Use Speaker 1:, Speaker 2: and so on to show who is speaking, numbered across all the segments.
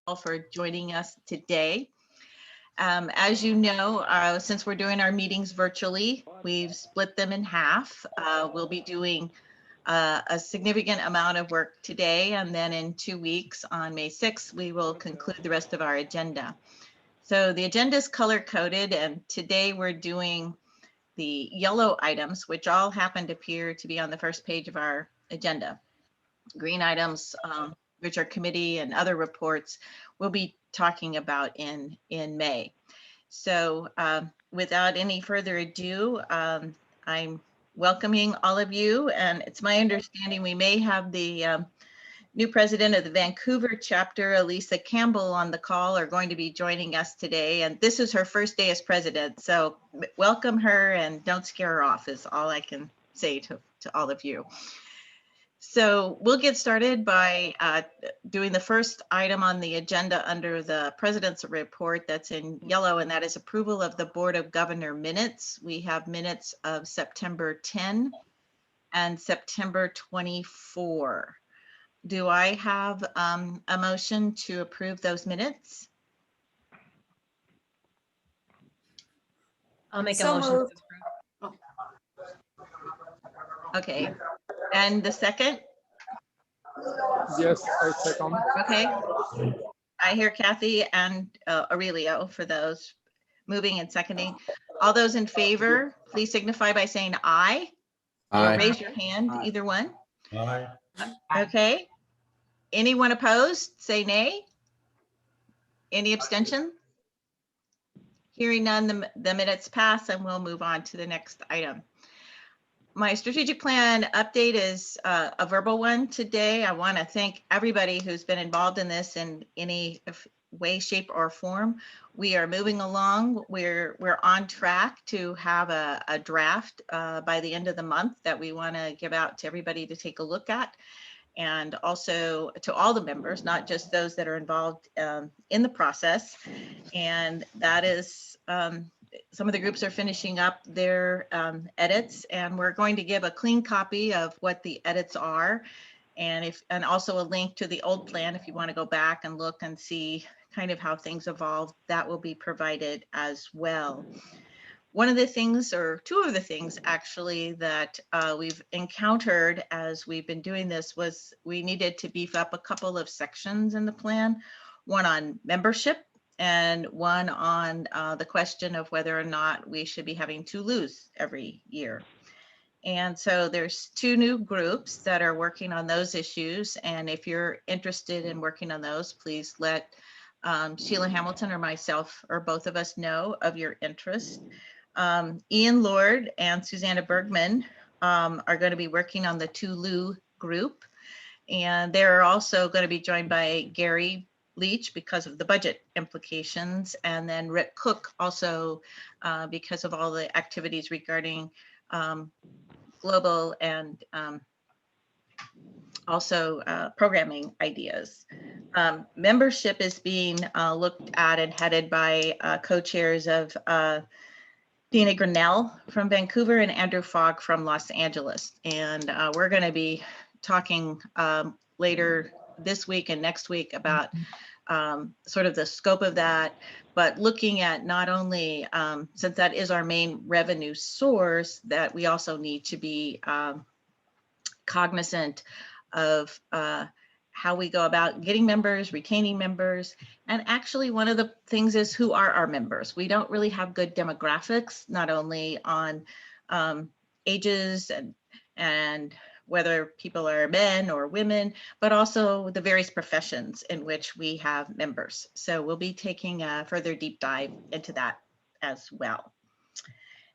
Speaker 1: all for joining us today. As you know, since we're doing our meetings virtually, we've split them in half. We'll be doing a significant amount of work today, and then in 2 weeks on May 6th, we will conclude the rest of our agenda. So the agenda is color coded, and today we're doing the yellow items, which all happen to appear to be on the first page of our agenda. Green items, which are committee and other reports, we'll be talking about in May. So without any further ado, I'm welcoming all of you, and it's my understanding we may have the new president of the Vancouver chapter, Elisa Campbell, on the call, are going to be joining us today. And this is her first day as president. So welcome her and don't scare her off is all I can say to all of you. So we'll get started by doing the first item on the agenda under the president's report that's in yellow, and that is approval of the Board of Governor minutes. We have minutes of September 10 and September 24. Do I have a motion to approve those minutes?
Speaker 2: I'll make a motion to approve.
Speaker 1: Okay, and the second?
Speaker 3: Yes, I second.
Speaker 1: Okay, I hear Kathy and Aurelio for those moving and seconding. All those in favor, please signify by saying aye. Or raise your hand, either one.
Speaker 4: Aye.
Speaker 1: Okay. Anyone opposed, say nay. Any abstention? Hearing none, the minutes pass, and we'll move on to the next item. My strategic plan update is a verbal one today. I want to thank everybody who's been involved in this in any way, shape, or form. We are moving along. We're on track to have a draft by the end of the month that we want to give out to everybody to take a look at, and also to all the members, not just those that are involved in the process. And that is, some of the groups are finishing up their edits, and we're going to give a clean copy of what the edits are, and also a link to the old plan if you want to go back and look and see kind of how things evolved. That will be provided as well. One of the things, or two of the things actually, that we've encountered as we've been doing this was we needed to beef up a couple of sections in the plan, one on membership and one on the question of whether or not we should be having two LEUs every year. And so there's two new groups that are working on those issues. And if you're interested in working on those, please let Sheila Hamilton or myself or both of us know of your interest. Ian Lord and Susanna Bergman are going to be working on the two LEU group. And they're also going to be joined by Gary Leach because of the budget implications, and then Rick Cook also because of all the activities regarding global and also programming ideas. Membership is being looked at and headed by co-chairs of Dina Grinnell from Vancouver and Andrew Fogg from Los Angeles. And we're going to be talking later this week and next week about sort of the scope of that, but looking at not only, since that is our main revenue source, that we also need to be cognizant of how we go about getting members, retaining members. And actually one of the things is, who are our members? We don't really have good demographics, not only on ages and whether people are men or women, but also the various professions in which we have members. So we'll be taking a further deep dive into that as well.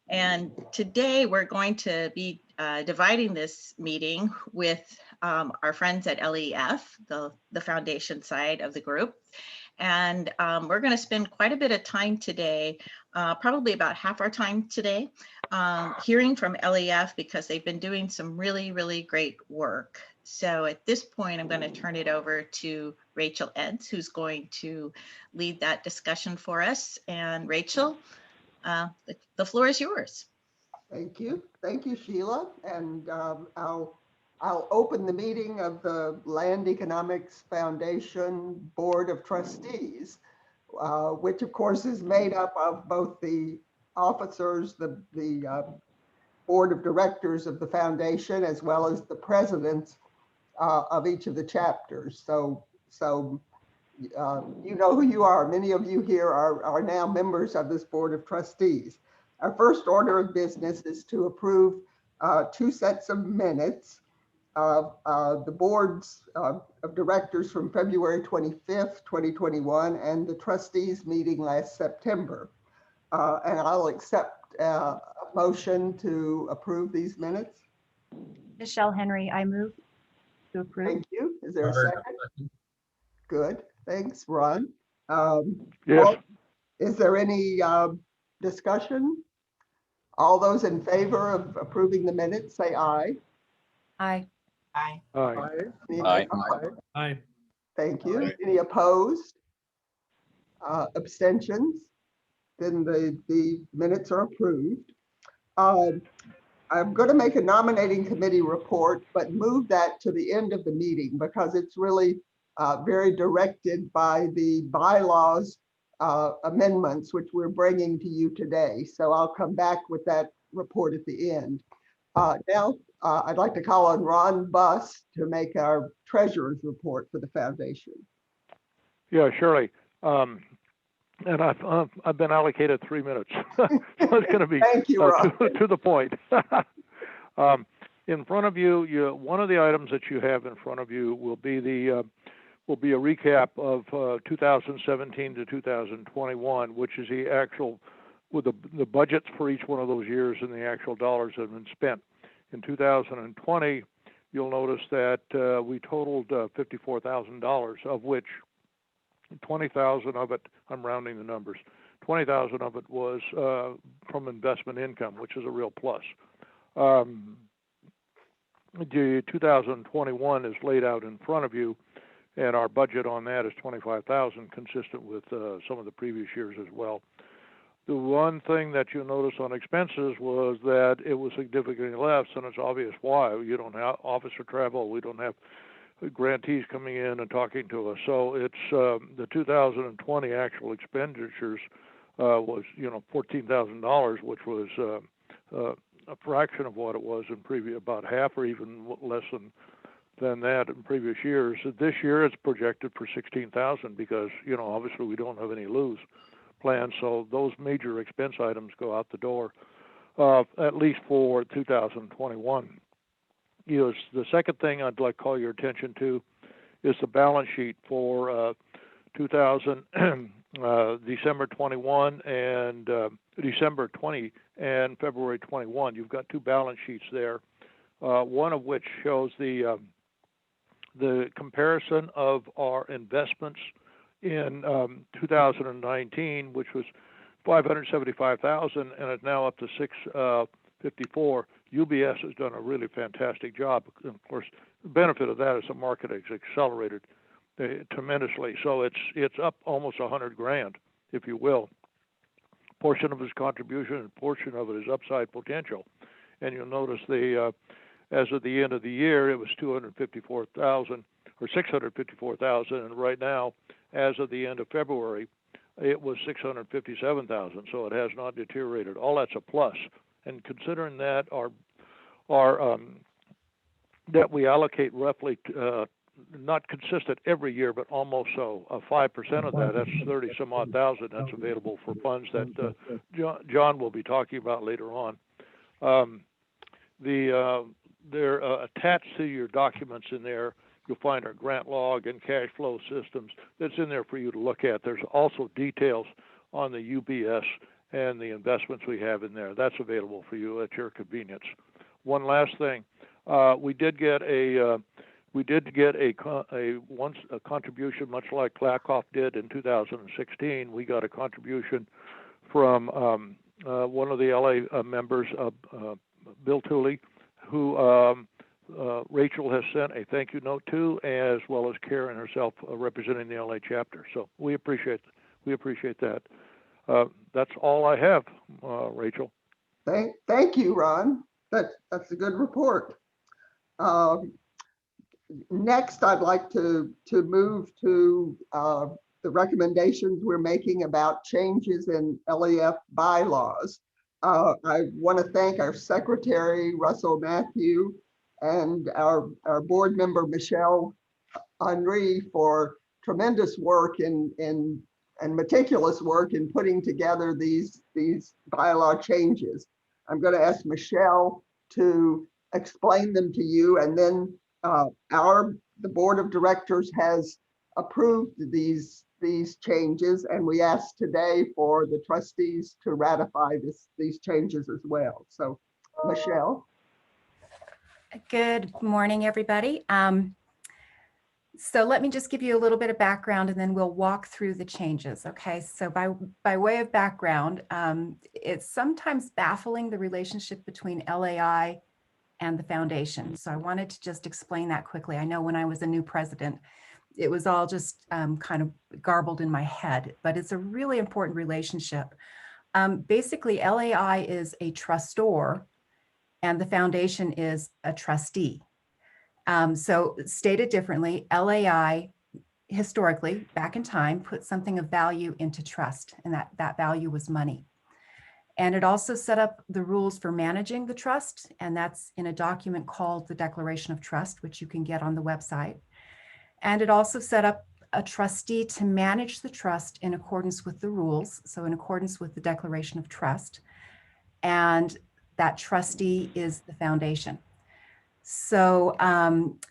Speaker 1: And today we're going to be dividing this meeting with our friends at LEF, the foundation side of the group. And we're going to spend quite a bit of time today, probably about half our time today, hearing from LEF because they've been doing some really, really great work. So at this point, I'm going to turn it over to Rachel Entz, who's going to lead that discussion for us. And Rachel, the floor is yours.
Speaker 5: Thank you, Sheila. And I'll
Speaker 4: I'll open the meeting of the Land Economics Foundation Board of Trustees, which of course is made up of both the officers, the board of directors of the foundation, as well as the presidents of each of the chapters. So you know who you are. Many of you here are now members of this board of trustees. Our first order of business is to approve 2 sets of minutes of the boards of directors from February 25th, 2021, and the trustees meeting last September. And I'll accept a motion to approve these minutes.
Speaker 2: Michelle Henry, I move to approve.
Speaker 4: Thank you. Is there a second? Good. Thanks, Ron.
Speaker 3: Yes.
Speaker 4: Paul, is there any discussion? All those in favor of approving the minutes, say aye.
Speaker 2: Aye.
Speaker 5: Aye.
Speaker 3: Aye.
Speaker 4: Any-
Speaker 6: Aye.
Speaker 3: Aye.
Speaker 4: Thank you. Any opposed? Abstentions? Then the minutes are approved. I'm going to make a nominating committee report, but move that to the end of the meeting because it's really very directed by the bylaws amendments, which we're bringing to you today. So I'll come back with that report at the end. Now, I'd like to call on Ron Buss to make our treasurer's report for the foundation.
Speaker 3: Yeah, Shirley. And I've been allocated 3 minutes, so it's going to be
Speaker 4: Thank you, Ron.
Speaker 3: to the point. In front of you, one of the items that you have in front of you will be a recap of 2017 to 2021, which is the actual with the budgets for each one of those years and the actual dollars that have been spent. In 2020, you'll notice that we totaled $54,000, of which 20,000 of it, I'm rounding the numbers, 20,000 of it was from investment income, which is a real plus. The 2021 is laid out in front of you, and our budget on that is 25,000, consistent with some of the previous years as well. The one thing that you notice on expenses was that it was significantly less, and it's obvious why. You don't have officer travel. We don't have grantees coming in and talking to us. So it's the 2020 actual expenditures was, $14,000, which was a fraction of what it was in previous, about half or even less than that in previous years. This year it's projected for 16,000 because, obviously we don't have any lose plans. So those major expense items go out the door, at least for 2021. The second thing I'd like to call your attention to is the balance sheet for 2000, December 21 and December 20 and February 21. You've got 2 balance sheets there, one of which shows the comparison of our investments in 2019, which was 575,000, and it's now up to 654. UBS has done a really fantastic job. And of course, the benefit of that is the market has accelerated tremendously. So it's up almost 100 grand, if you will. Portion of his contribution and portion of it is upside potential. And you'll notice as of the end of the year, it was 254,000 or 654,000, and right now, as of the end of February, it was 657,000. So it has not deteriorated. All that's a plus. And considering that that we allocate roughly, not consistent every year, but almost so, 5% of that, that's 30 some odd thousand, that's available for funds that John will be talking about later on. They're attached to your documents in there. You'll find our grant log and cash flow systems. That's in there for you to look at. There's also details on the UBS and the investments we have in there. That's available for you at your convenience. One last thing, we did get a contribution, much like Klakoff did in 2016. We got a contribution from one of the LA members, Bill Tooley, who Rachel has sent a thank you note to, as well as Karen herself representing the LA chapter. So we appreciate that. That's all I have, Rachel.
Speaker 4: Thank you, Ron. That's a good report. Next, I'd like to move to the recommendations we're making about changes in LEF bylaws. I want to thank our secretary, Russell Matthew, and our board member, Michelle Henry, for tremendous work and meticulous work in putting together these bylaw changes. I'm going to ask Michelle to explain them to you, and then the board of directors has approved these changes, and we asked today for the trustees to ratify these changes as well. So, Michelle.
Speaker 2: Good morning, everybody. So let me just give you a little bit of background and then we'll walk through the changes. Okay, so by way of background, it's sometimes baffling, the relationship between LAI and the foundation. So I wanted to just explain that quickly. I know when I was a new president, it was all just kind of garbled in my head, but it's a really important relationship. Basically, LAI is a trustor and the foundation is a trustee. So stated differently, LAI historically, back in time, put something of value into trust, and that value was money. And it also set up the rules for managing the trust, and that's in a document called the Declaration of Trust, which you can get on the website. And it also set up a trustee to manage the trust in accordance with the rules, so in accordance with the Declaration of Trust. And that trustee is the foundation. So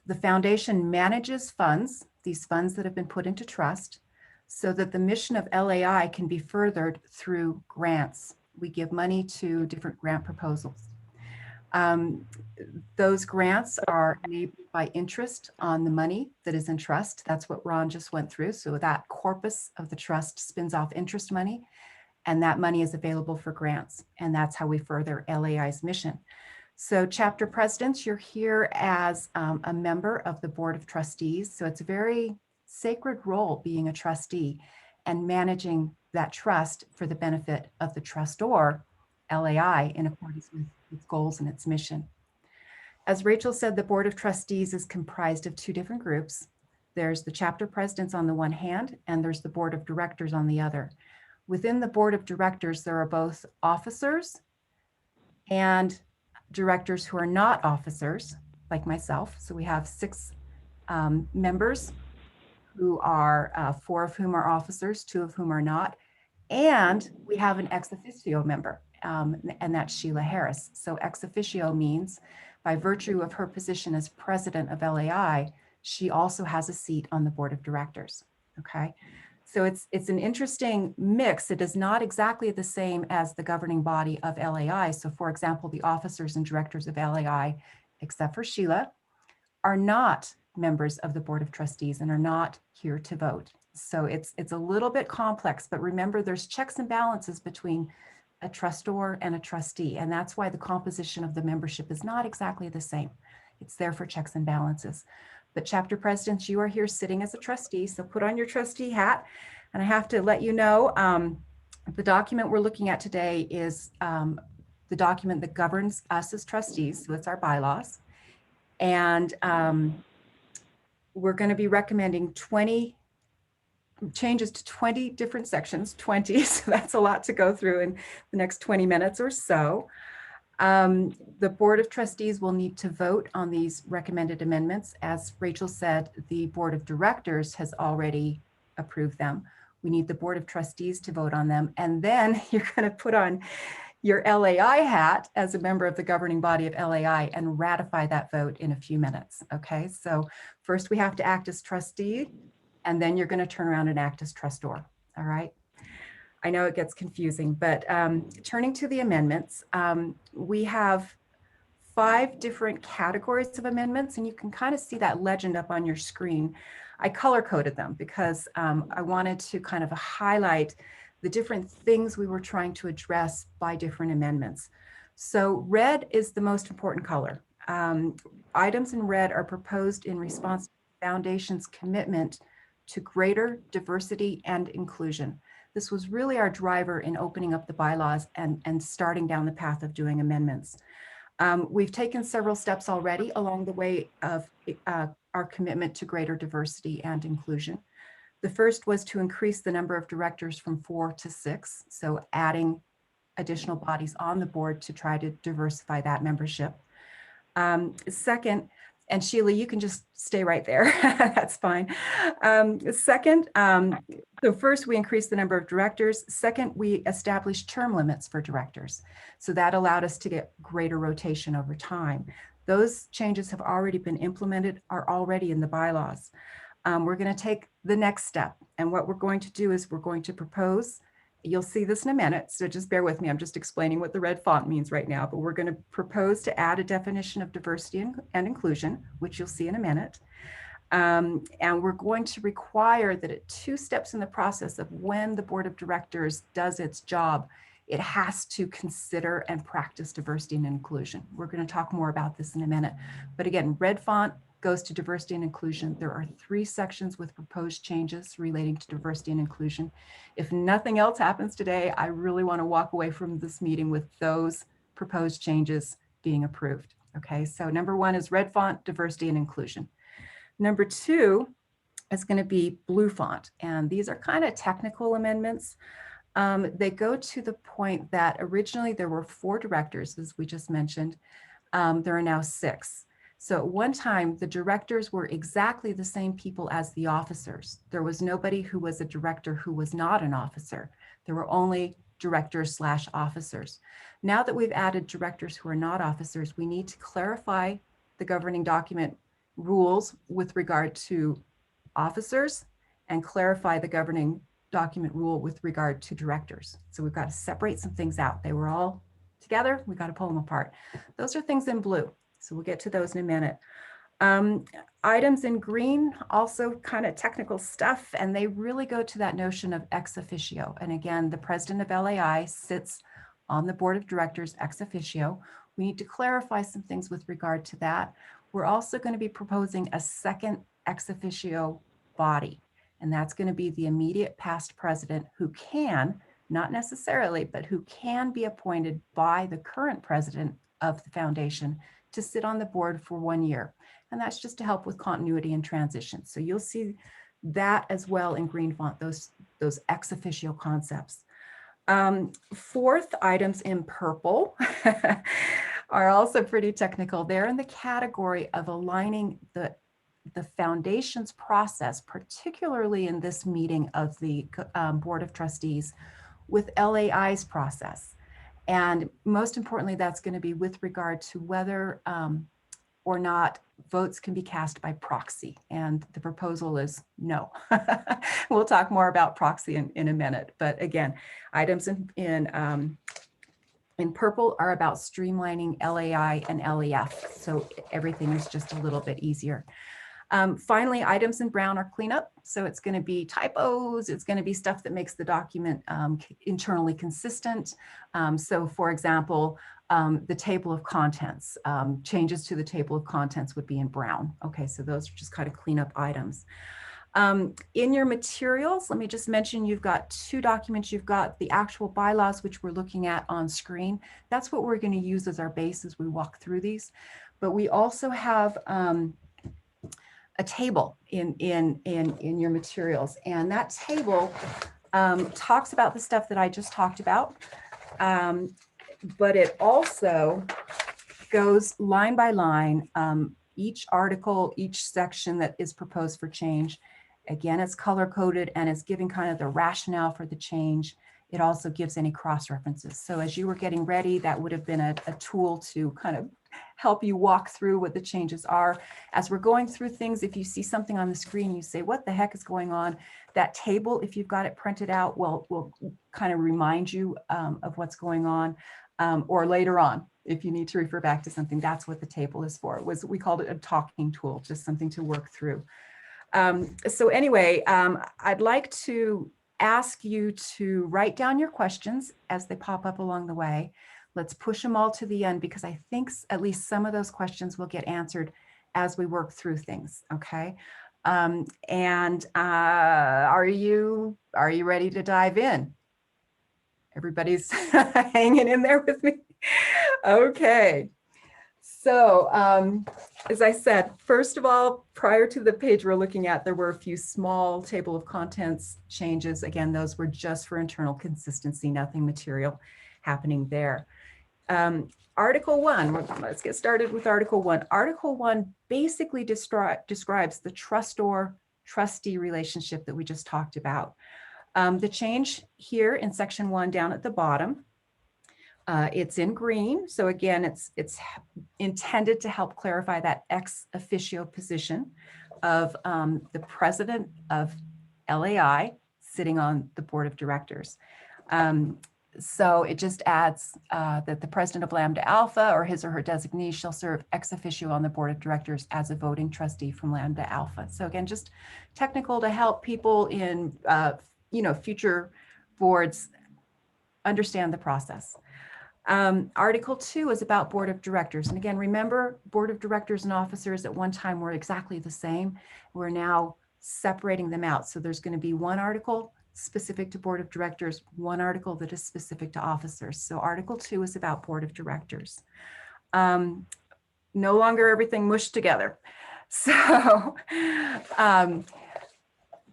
Speaker 2: the foundation manages funds, these funds that have been put into trust, so that the mission of LAI can be furthered through grants. We give money to different grant proposals. Those grants are enabled by interest on the money that is in trust. That's what Ron just went through. So that corpus of the trust spins off interest money, and that money is available for grants. And that's how we further LAI's mission. So chapter presidents, you're here as a member of the Board of Trustees. So it's a very sacred role being a trustee and managing that trust for the benefit of the trustor, LAI, in accordance with its goals and its mission. As Rachel said, the Board of Trustees is comprised of two different groups. There's the chapter presidents on the one hand, and there's the Board of Directors on the other. Within the Board of Directors, there are both officers and directors who are not officers, like myself. So we have 6 members who are 4 of whom are officers, 2 of whom are not. And we have an ex officio member, and that's Sheila Harris. So ex officio means by virtue of her position as president of LAI, she also has a seat on the board of directors. Okay. So it's an interesting mix. It is not exactly the same as the governing body of LAI. So for example, the officers and directors of LAI, except for Sheila, are not members of the Board of Trustees and are not here to vote. So it's a little bit complex, but remember there's checks and balances between a trustor and a trustee. And that's why the composition of the membership is not exactly the same. It's there for checks and balances. But chapter presidents, you are here sitting as a trustee, so put on your trustee hat. And I have to let you know, the document we're looking at today is the document that governs us as trustees, so it's our bylaws. And we're going to be recommending 20 changes to 20 different sections, 20, so that's a lot to go through in the next 20 minutes or so. The Board of Trustees will need to vote on these recommended amendments. As Rachel said, the Board of Directors has already approved them. We need the Board of Trustees to vote on them. And then you're going to put on your LAI hat as a member of the governing body of LAI and ratify that vote in a few minutes. Okay, so first we have to act as trustee, and then you're going to turn around and act as trustor. All right. I know it gets confusing, but turning to the amendments, we have 5 different categories of amendments, and you can kind of see that legend up on your screen. I color coded them because I wanted to kind of highlight the different things we were trying to address by different amendments. So red is the most important color. Items in red are proposed in response to the Foundation's commitment to greater diversity and inclusion. This was really our driver in opening up the bylaws and starting down the path of doing amendments. We've taken several steps already along the way of our commitment to greater diversity and inclusion. The first was to increase the number of directors from 4 to 6, so adding additional bodies on the board to try to diversify that membership. Second, and Sheila, you can just stay right there. That's fine. Second, so first we increased the number of directors. Second, we established term limits for directors. So that allowed us to get greater rotation over time. Those changes have already been implemented, are already in the bylaws. We're going to take the next step. And what we're going to do is we're going to propose, you'll see this in a minute, so just bear with me. I'm just explaining what the red font means right now, but we're going to propose to add a definition of diversity and inclusion, which you'll see in a minute. And we're going to require that at 2 steps in the process of when the board of directors does its job, it has to consider and practice diversity and inclusion. We're going to talk more about this in a minute. But again, red font goes to diversity and inclusion. There are 3 sections with proposed changes relating to diversity and inclusion. If nothing else happens today, I really want to walk away from this meeting with those proposed changes being approved. Okay, so number 1 is red font, diversity and inclusion. Number 2 is going to be blue font. And these are kind of technical amendments. They go to the point that originally there were 4 directors, as we just mentioned. There are now 6. So at one time, the directors were exactly the same people as the officers. There was nobody who was a director who was not an officer. There were only directors/officers. Now that we've added directors who are not officers, we need to clarify the governing document rules with regard to officers and clarify the governing document rule with regard to directors. So we've got to separate some things out. They were all together. We've got to pull them apart. Those are things in blue. So we'll get to those in a minute. Items in green, also kind of technical stuff, and they really go to that notion of ex officio. And again, the president of LAI sits on the board of directors ex officio. We need to clarify some things with regard to that. We're also going to be proposing a second ex officio body, and that's going to be the immediate past president who can, not necessarily, but who can be appointed by the current president of the foundation to sit on the board for 1 year. And that's just to help with continuity and transition. So you'll see that as well in green font, those ex officio concepts. 4th, items in purple are also pretty technical. They're in the category of aligning the foundation's process, particularly in this meeting of the Board of Trustees, with LAI's process. And most importantly, that's going to be with regard to whether or not votes can be cast by proxy. And the proposal is no. We'll talk more about proxy in a minute. But again, items in purple are about streamlining LAI and LEF. So everything is just a little bit easier. Finally, items in brown are cleanup. So it's going to be typos. It's going to be stuff that makes the document internally consistent. So for example, the table of contents, changes to the table of contents would be in brown. Okay, so those are just kind of cleanup items. In your materials, let me just mention you've got 2 documents. You've got the actual bylaws, which we're looking at on screen. That's what we're going to use as our base as we walk through these. But we also have a table in your materials, and that table talks about the stuff that I just talked about, but it also goes line by line, each article, each section that is proposed for change. Again, it's color coded and it's giving kind of the rationale for the change. It also gives any cross references. So as you were getting ready, that would have been a tool to kind of help you walk through what the changes are. As we're going through things, if you see something on the screen, you say, what the heck is going on? That table, if you've got it printed out, will kind of remind you of what's going on. Or later on, if you need to refer back to something, that's what the table is for. We called it a talking tool, just something to work through. So anyway, I'd like to ask you to write down your questions as they pop up along the way. Let's push them all to the end, because I think at least some of those questions will get answered as we work through things, okay? Are you ready to dive in? Everybody's hanging in there with me? Okay. So as I said, first of all, prior to the page we're looking at, there were a few small table of contents changes. Again, those were just for internal consistency, nothing material happening there. Article 1, let's get started with Article 1. Article 1 basically describes the trustor-trustee relationship that we just talked about. The change here in section 1 down at the bottom, it's in green. So again, it's intended to help clarify that ex officio position of the president of LAI sitting on the board of directors. So it just adds that the president of Lambda Alpha or his or her designee shall serve ex officio on the board of directors as a voting trustee from Lambda Alpha. So again, just technical to help people in future boards understand the process. Article 2 is about board of directors. And again, remember, board of directors and officers at one time were exactly the same. We're now separating them out. So there's going to be one article specific to board of directors, one article that is specific to officers. So Article 2 is about board of directors. No longer everything mushed together. So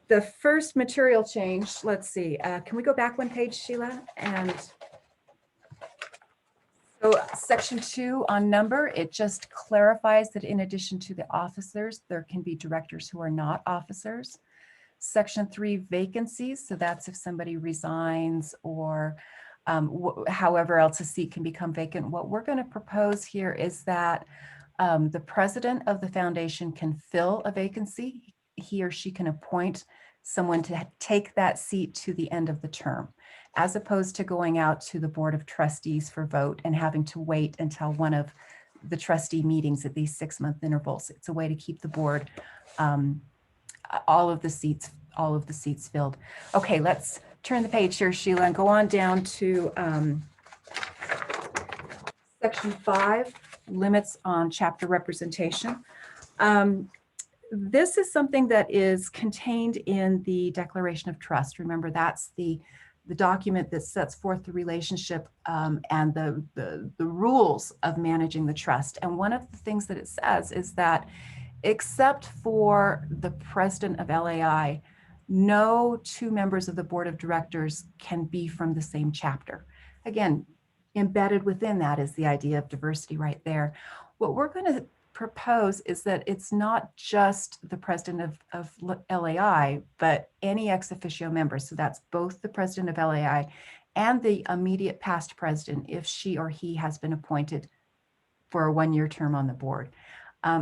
Speaker 2: the first material change, let's see, can we go back one page, Sheila? And so section 2 on number, it just clarifies that in addition to the officers, there can be directors who are not officers. Section 3, vacancies. So that's if somebody resigns or however else a seat can become vacant. What we're going to propose here is that the president of the foundation can fill a vacancy. He or she can appoint someone to take that seat to the end of the term, as opposed to going out to the board of trustees for vote and having to wait until one of the trustee meetings at these 6-month intervals. It's a way to keep the board all of the seats filled. Okay, let's turn the page here, Sheila, and go on down to section 5, limits on chapter representation. This is something that is contained in the Declaration of Trust. Remember, that's the document that sets forth the relationship and the rules of managing the trust. And one of the things that it says is that except for the president of LAI, no 2 members of the board of directors can be from the same chapter. Again, embedded within that is the idea of diversity right there. What we're going to propose is that it's not just the president of LAI, but any ex officio member. So that's both the president of LAI and the immediate past president if she or he has been appointed for a 1-year term on the board.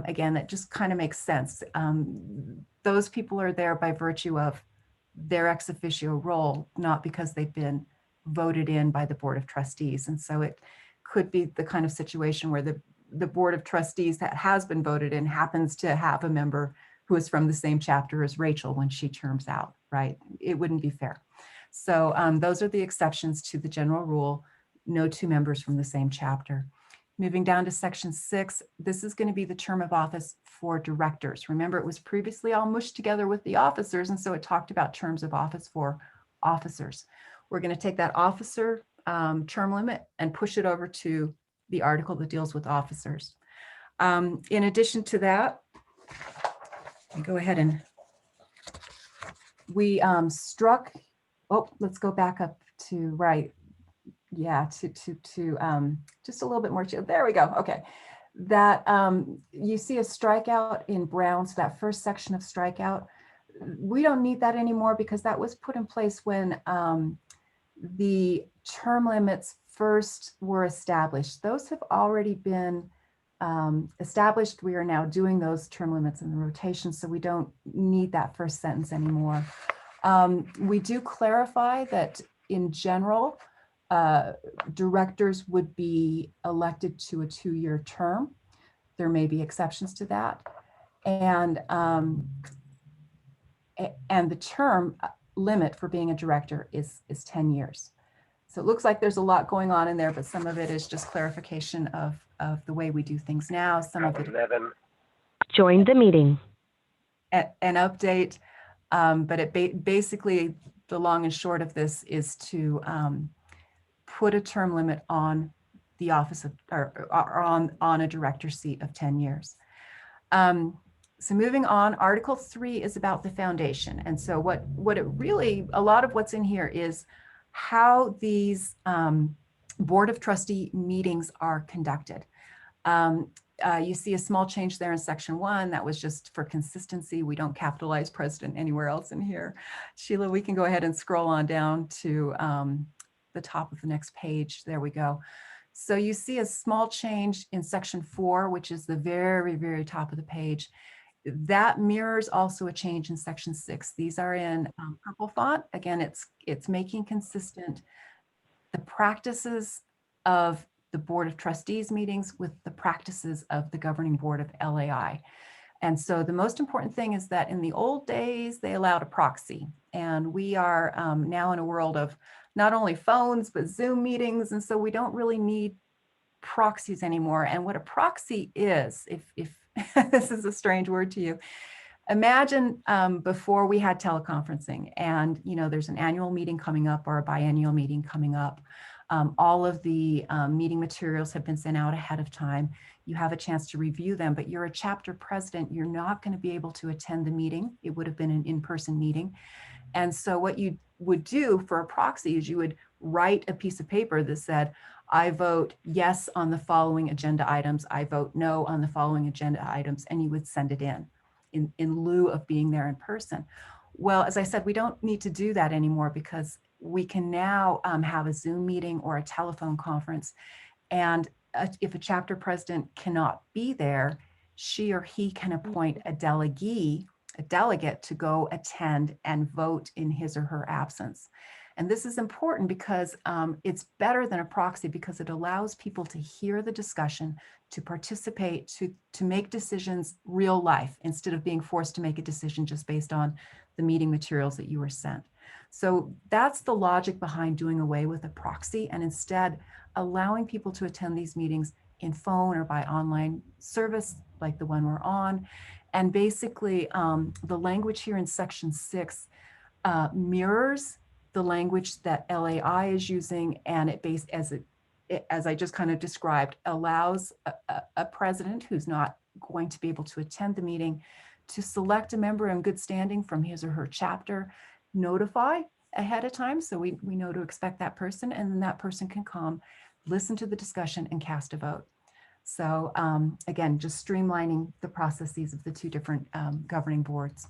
Speaker 2: Again, that just kind of makes sense. Those people are there by virtue of their ex officio role, not because they've been voted in by the board of trustees. And so it could be the kind of situation where the board of trustees that has been voted in happens to have a member who is from the same chapter as Rachel when she terms out, right? It wouldn't be fair. So those are the exceptions to the general rule, no 2 members from the same chapter. Moving down to section 6, this is going to be the term of office for directors. Remember, it was previously all mushed together with the officers, and so it talked about terms of office for officers. We're going to take that officer term limit and push it over to the article that deals with officers. In addition to that, go ahead and we struck, let's go back up to right. Yeah, to just a little bit more. There we go. Okay, that you see a strikeout in brown. So that first section of strikeout, we don't need that anymore because that was put in place when the term limits first were established. Those have already been established. We are now doing those term limits in the rotation, so we don't need that first sentence anymore. We do clarify that in general, directors would be elected to a 2-year term. There may be exceptions to that. And the term limit for being a director is 10 years. So it looks like there's a lot going on in there, but some of it is just clarification of the way we do things now. Some of it
Speaker 5: joined the meeting.
Speaker 2: An update, but it basically, the long and short of this is to put a term limit on the office of, or are on a director seat of 10 years. So moving on, Article 3 is about the foundation. And so what it really, a lot of what's in here is how these Board of Trustee meetings are conducted. You see a small change there in section 1. That was just for consistency. We don't capitalize president anywhere else in here. Sheila, we can go ahead and scroll on down to the top of the next page. There we go. So you see a small change in section 4, which is the very, very top of the page. That mirrors also a change in section 6. These are in purple font. Again, it's making consistent the practices of the Board of Trustees meetings with the practices of the governing board of LAI. And so the most important thing is that in the old days, they allowed a proxy. And we are now in a world of not only phones, but Zoom meetings. And so we don't really need proxies anymore. And what a proxy is, if this is a strange word to you, imagine before we had teleconferencing and, there's an annual meeting coming up or a biennial meeting coming up. All of the meeting materials have been sent out ahead of time. You have a chance to review them, but you're a chapter president. You're not going to be able to attend the meeting. It would have been an in-person meeting. And so what you would do for a proxy is you would write a piece of paper that said, I vote yes on the following agenda items. I vote no on the following agenda items, and you would send it in lieu of being there in person. Well, as I said, we don't need to do that anymore because we can now have a Zoom meeting or a telephone conference. And if a chapter president cannot be there, she or he can appoint a delegate to go attend and vote in his or her absence. And this is important because it's better than a proxy because it allows people to hear the discussion, to participate, to make decisions real life instead of being forced to make a decision just based on the meeting materials that you were sent. So that's the logic behind doing away with a proxy and instead allowing people to attend these meetings in phone or by online service like the one we're on. And basically the language here in section 6 mirrors the language that LAI is using, and it based as I just kind of described, allows a president who's not going to be able to attend the meeting to select a member in good standing from his or her chapter, notify ahead of time so we know to expect that person, and then that person can come, listen to the discussion, and cast a vote. So again, just streamlining the processes of the two different governing boards.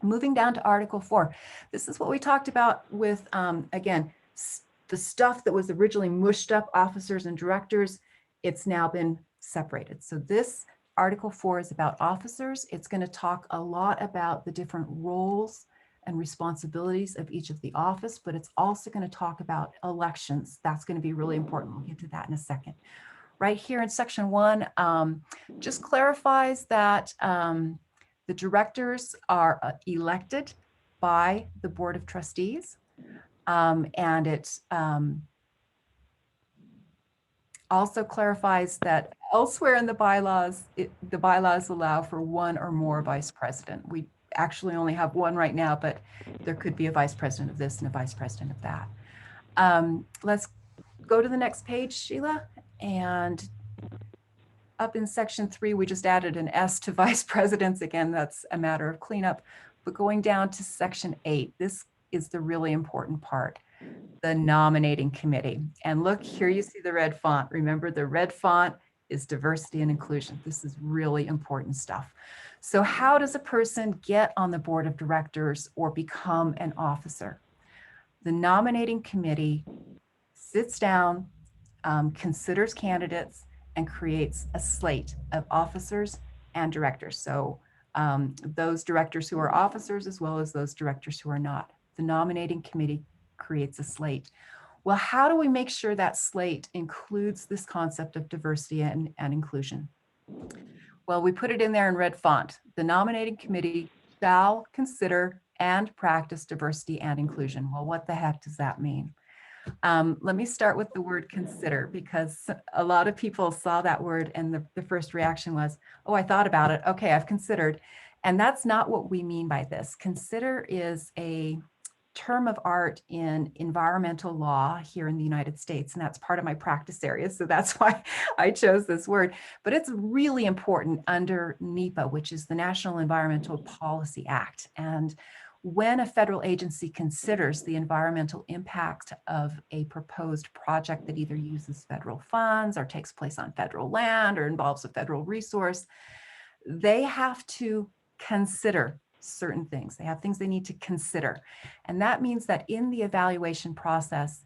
Speaker 2: Moving down to Article 4, this is what we talked about with, again, the stuff that was originally mushed up, officers and directors. It's now been separated. So this Article 4 is about officers. It's going to talk a lot about the different roles and responsibilities of each of the office, but it's also going to talk about elections. That's going to be really important. We'll get to that in a second. Right here in section 1, just clarifies that the directors are elected by the Board of Trustees, and it also clarifies that elsewhere in the bylaws, the bylaws allow for one or more vice president. We actually only have one right now, but there could be a vice president of this and a vice president of that. Let's go to the next page, Sheila. And up in section 3, we just added an S to vice presidents. Again, that's a matter of cleanup. But going down to section 8, this is the really important part, the nominating committee. And look, here you see the red font. Remember, the red font is diversity and inclusion. This is really important stuff. So how does a person get on the board of directors or become an officer? The nominating committee sits down, considers candidates, and creates a slate of officers and directors. So those directors who are officers as well as those directors who are not. The nominating committee creates a slate. Well, how do we make sure that slate includes this concept of diversity and inclusion? Well, we put it in there in red font. The nominating committee shall consider and practice diversity and inclusion. Well, what the heck does that mean? Let me start with the word consider, because a lot of people saw that word and the first reaction was, oh, I thought about it. Okay, I've considered. And that's not what we mean by this. Consider is a term of art in environmental law here in the United States, and that's part of my practice area, so that's why I chose this word. But it's really important under NEPA, which is the National Environmental Policy Act. And when a federal agency considers the environmental impact of a proposed project that either uses federal funds or takes place on federal land or involves a federal resource, they have to consider certain things. They have things they need to consider. And that means that in the evaluation process,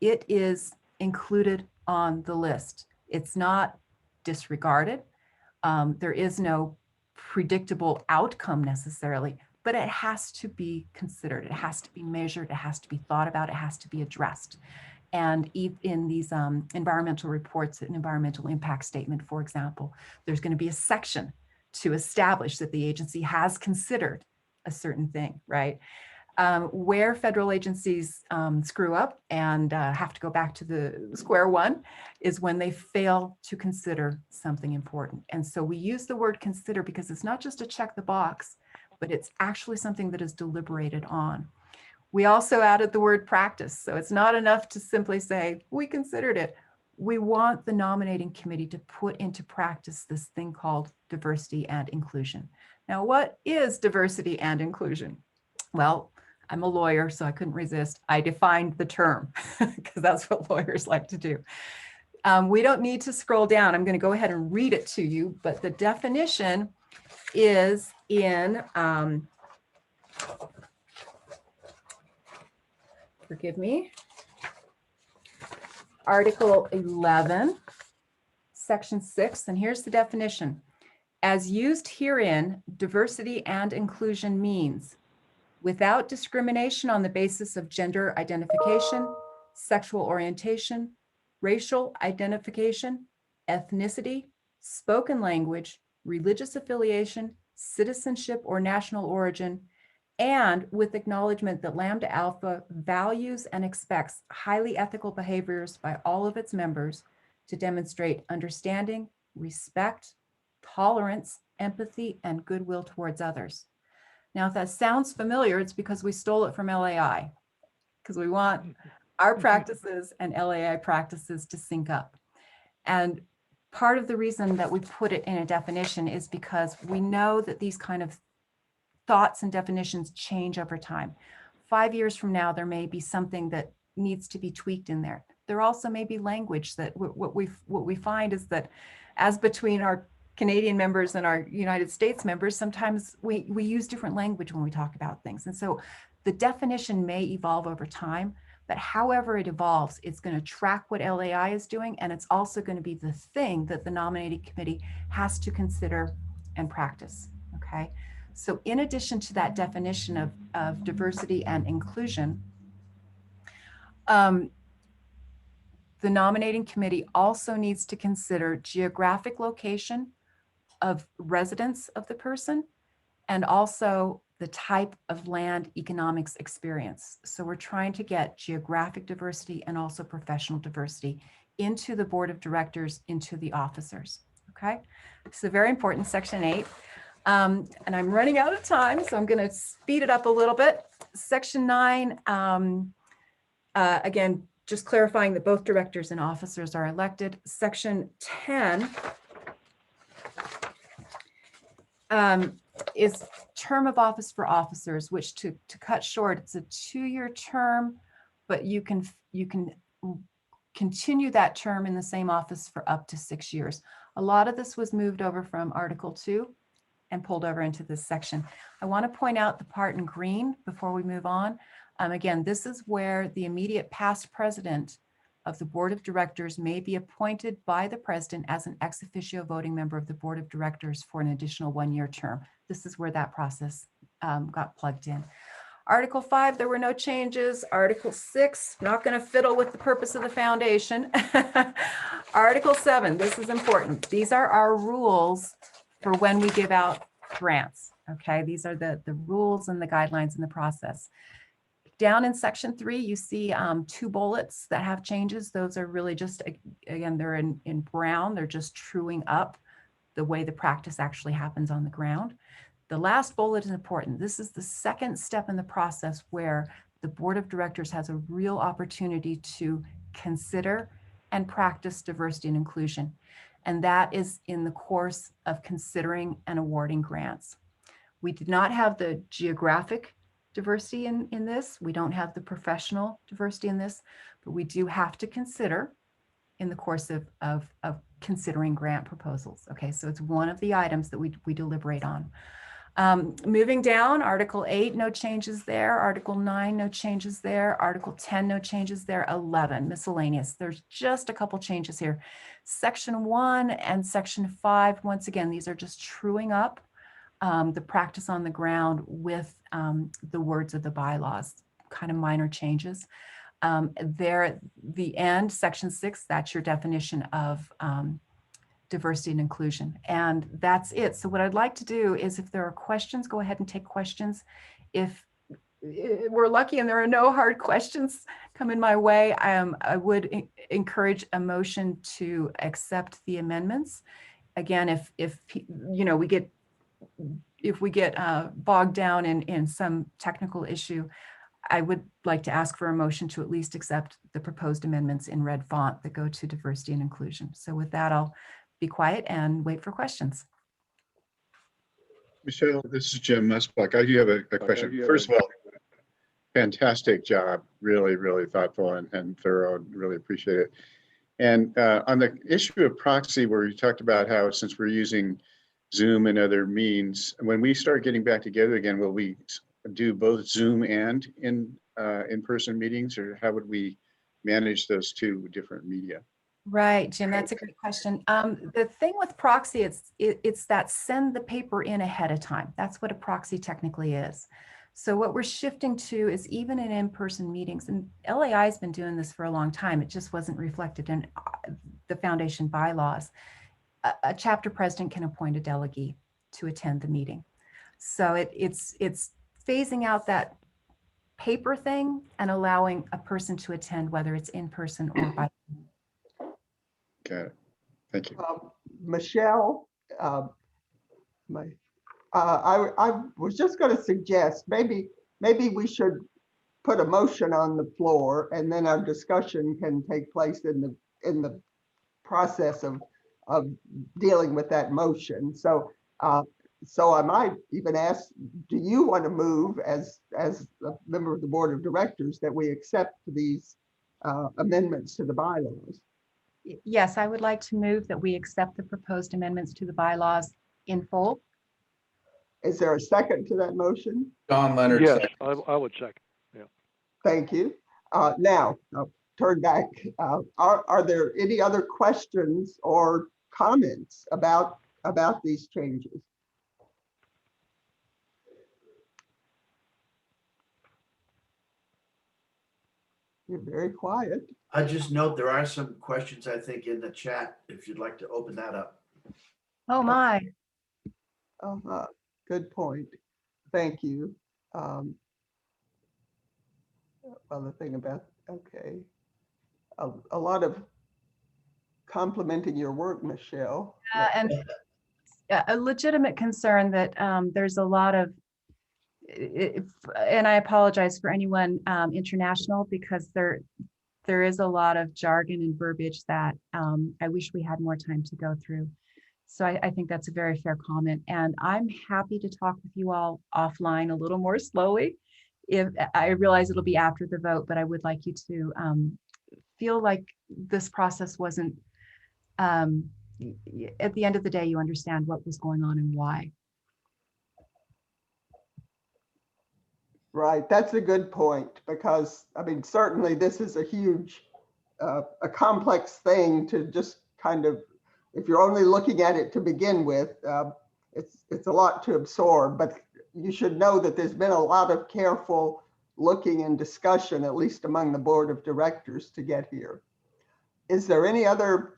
Speaker 2: it is included on the list. It's not disregarded. There is no predictable outcome necessarily, but it has to be considered. It has to be measured. It has to be thought about. It has to be addressed. And in these environmental reports, an environmental impact statement, for example, there's going to be a section to establish that the agency has considered a certain thing, right? Where federal agencies screw up and have to go back to the square one is when they fail to consider something important. And so we use the word consider because it's not just a check the box, but it's actually something that is deliberated on. We also added the word practice. So it's not enough to simply say, we considered it. We want the nominating committee to put into practice this thing called diversity and inclusion. Now, what is diversity and inclusion? Well, I'm a lawyer, so I couldn't resist. I defined the term because that's what lawyers like to do. We don't need to scroll down. I'm going to go ahead and read it to you, but the definition is in, forgive me, Article 11, Section 6, and here's the definition. As used herein, diversity and inclusion means without discrimination on the basis of gender identification, sexual orientation, racial identification, ethnicity, spoken language, religious affiliation, citizenship, or national origin, and with acknowledgement that Lambda Alpha values and expects highly ethical behaviors by all of its members to demonstrate understanding, respect, tolerance, empathy, and goodwill towards others. Now, if that sounds familiar, it's because we stole it from LAI, because we want our practices and LAI practices to sync up. And part of the reason that we put it in a definition is because we know that these kind of thoughts and definitions change over time. 5 years from now, there may be something that needs to be tweaked in there. There also may be language that what we find is that as between our Canadian members and our United States members, sometimes we use different language when we talk about things. And so the definition may evolve over time, but however it evolves, it's going to track what LAI is doing. And it's also going to be the thing that the nominating committee has to consider and practice, okay? So in addition to that definition of diversity and inclusion, the nominating committee also needs to consider geographic location of residence of the person and also the type of land economics experience. So we're trying to get geographic diversity and also professional diversity into the board of directors, into the officers, okay? So very important, Section 8. And I'm running out of time, so I'm going to speed it up a little bit. Section 9, again, just clarifying that both directors and officers are elected. Section 10 is term of office for officers, which to cut short, it's a 2-year term, but you can continue that term in the same office for up to 6 years. A lot of this was moved over from Article 2 and pulled over into this section. I want to point out the part in green before we move on. Again, this is where the immediate past president of the board of directors may be appointed by the president as an ex officio voting member of the board of directors for an additional 1-year term. This is where that process got plugged in. Article 5, there were no changes. Article 6, not going to fiddle with the purpose of the foundation. Article 7, this is important. These are our rules for when we give out grants. Okay, these are the rules and the guidelines in the process. Down in Section 3, you see 2 bullets that have changes. Those are really just, again, they're in brown. They're just truing up the way the practice actually happens on the ground. The last bullet is important. This is the second step in the process where the board of directors has a real opportunity to consider and practice diversity and inclusion. And that is in the course of considering and awarding grants. We did not have the geographic diversity in this. We don't have the professional diversity in this, but we do have to consider in the course of considering grant proposals. Okay, so it's one of the items that we deliberate on. Moving down, Article 8, no changes there. Article 9, no changes there. Article 10, no changes there. 11, miscellaneous. There's just a couple changes here. Section 1 and Section 5, once again, these are just truing up the practice on the ground with the words of the bylaws, kind of minor changes. There at the end, Section 6, that's your definition of diversity and inclusion. And that's it. So what I'd like to do is, if there are questions, go ahead and take questions. If we're lucky and there are no hard questions coming my way, I would encourage a motion to accept the amendments. Again, if you know, if we get bogged down in some technical issue, I would like to ask for a motion to at least accept the proposed amendments in red font that go to diversity and inclusion. So with that, I'll be quiet and wait for questions.
Speaker 6: Michelle, this is Jim Musbach. I do have a question. First of all, fantastic job. Really, really thoughtful and thorough. Really appreciate it. And on the issue of proxy, where you talked about how, since we're using Zoom and other means, when we start getting back together again, will we do both Zoom and in-person meetings, or how would we manage those two different media?
Speaker 2: Right, Jim, that's a great question. The thing with proxy, it's that send the paper in ahead of time. That's what a proxy technically is. So what we're shifting to is, even in in-person meetings, and LAI has been doing this for a long time, it just wasn't reflected in the foundation bylaws. A chapter president can appoint a delegate to attend the meeting. So it's phasing out that paper thing and allowing a person to attend, whether it's in person or by.
Speaker 6: Got it. Thank you.
Speaker 4: Michelle, I was just going to suggest maybe we should put a motion on the floor, and then our discussion can take place in the process of dealing with that motion. So I might even ask, do you want to move as a member of the board of directors that we accept these amendments to the bylaws?
Speaker 2: Yes, I would like to move that we accept the proposed amendments to the bylaws in full.
Speaker 4: Is there a second to that motion?
Speaker 7: Don Leonard.
Speaker 3: Yes,
Speaker 7: Second.
Speaker 3: I would second. Yeah.
Speaker 4: Thank you. Now, I'll turn back. Are there any other questions or comments about these changes? You're very quiet.
Speaker 7: I just note there are some questions, I think, in the chat, if you'd like to open that up.
Speaker 2: Oh my.
Speaker 4: Good point. Thank you. Well, the thing about, okay, a lot of complimenting your work, Michelle.
Speaker 2: And a legitimate concern that there's a lot of, and I apologize for anyone international, because there is a lot of jargon and verbiage that I wish we had more time to go through. So I think that's a very fair comment. And I'm happy to talk with you all offline a little more slowly. If I realize it'll be after the vote, but I would like you to feel like this process wasn't, at the end of the day, you understand what was going on and why.
Speaker 4: Right, that's a good point, because I mean, certainly this is a huge, a complex thing to just kind of, if you're only looking at it to begin with, it's a lot to absorb, but you should know that there's been a lot of careful looking and discussion, at least among the board of directors, to get here. Is there any other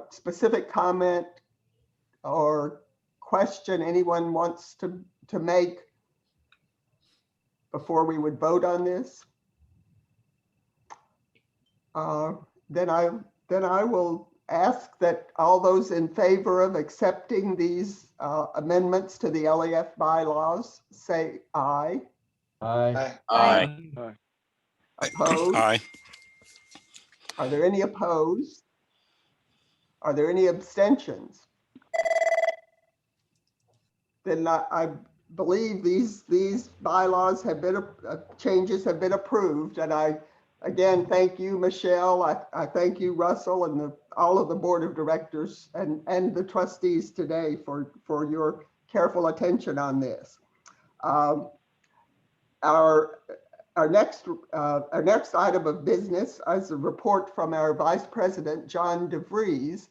Speaker 4: specific comment or question anyone wants to make before we would vote on this? Then I will ask that all those in favor of accepting these amendments to the LEF bylaws say aye.
Speaker 7: Aye.
Speaker 3: Aye.
Speaker 4: Opposed?
Speaker 8: Aye.
Speaker 4: Are there any opposed? Are there any abstentions? Then I believe these bylaws have been, changes have been approved. And I, again, thank you, Michelle. I thank you, Russell, and all of the board of directors and the trustees today for your careful attention on this. Our next item of business is a report from our Vice President, John DeVries.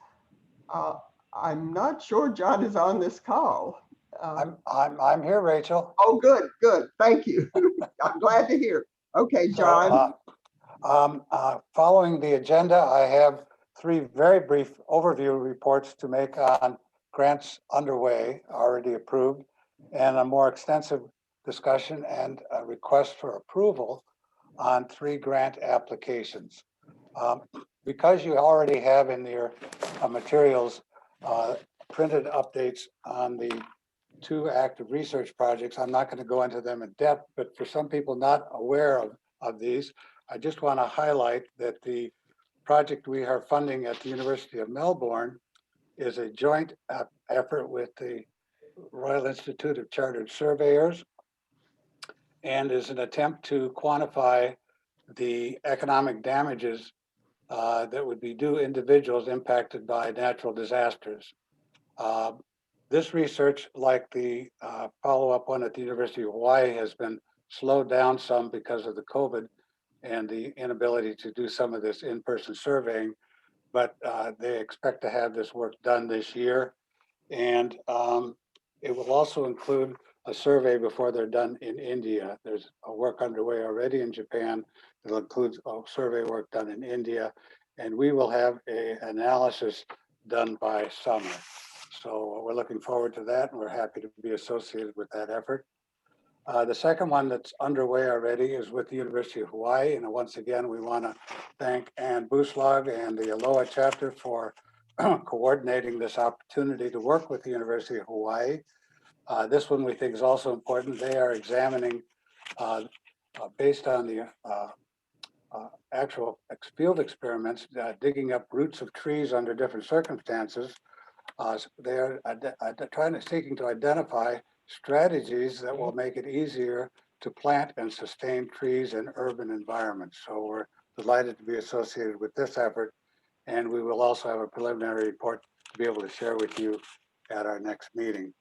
Speaker 4: I'm not sure John is on this call.
Speaker 9: I'm here, Rachel.
Speaker 4: Oh, good. Thank you. I'm glad to hear. Okay, John.
Speaker 9: Following the agenda, I have 3 very brief overview reports to make on grants underway, already approved, and a more extensive discussion and a request for approval on 3 grant applications. Because you already have in your materials printed updates on the 2 active research projects, I'm not going to go into them in depth, but for some people not aware of these, I just want to highlight that the project we are funding at the University of Melbourne is a joint effort with the Royal Institute of Chartered Surveyors and is an attempt to quantify the economic damages that would be due individuals impacted by natural disasters. This research, like the follow-up one at the University of Hawaii, has been slowed down some because of the COVID and the inability to do some of this in-person surveying, but they expect to have this work done this year. And it will also include a survey before they're done in India. There's a work underway already in Japan that includes a survey work done in India, and we will have an analysis done by summer. So we're looking forward to that, and we're happy to be associated with that effort. The second one that's underway already is with the University of Hawaii. And once again, we want to thank Ann Buslag and the LAI chapter for coordinating this opportunity to work with the University of Hawaii. This one we think is also important. They are examining, based on the actual field experiments, digging up roots of trees under different circumstances. They are seeking to identify strategies that will make it easier to plant and sustain trees in urban environments. So we're delighted to be associated with this effort. And we will also have a preliminary report to be able to share with you at our next meeting.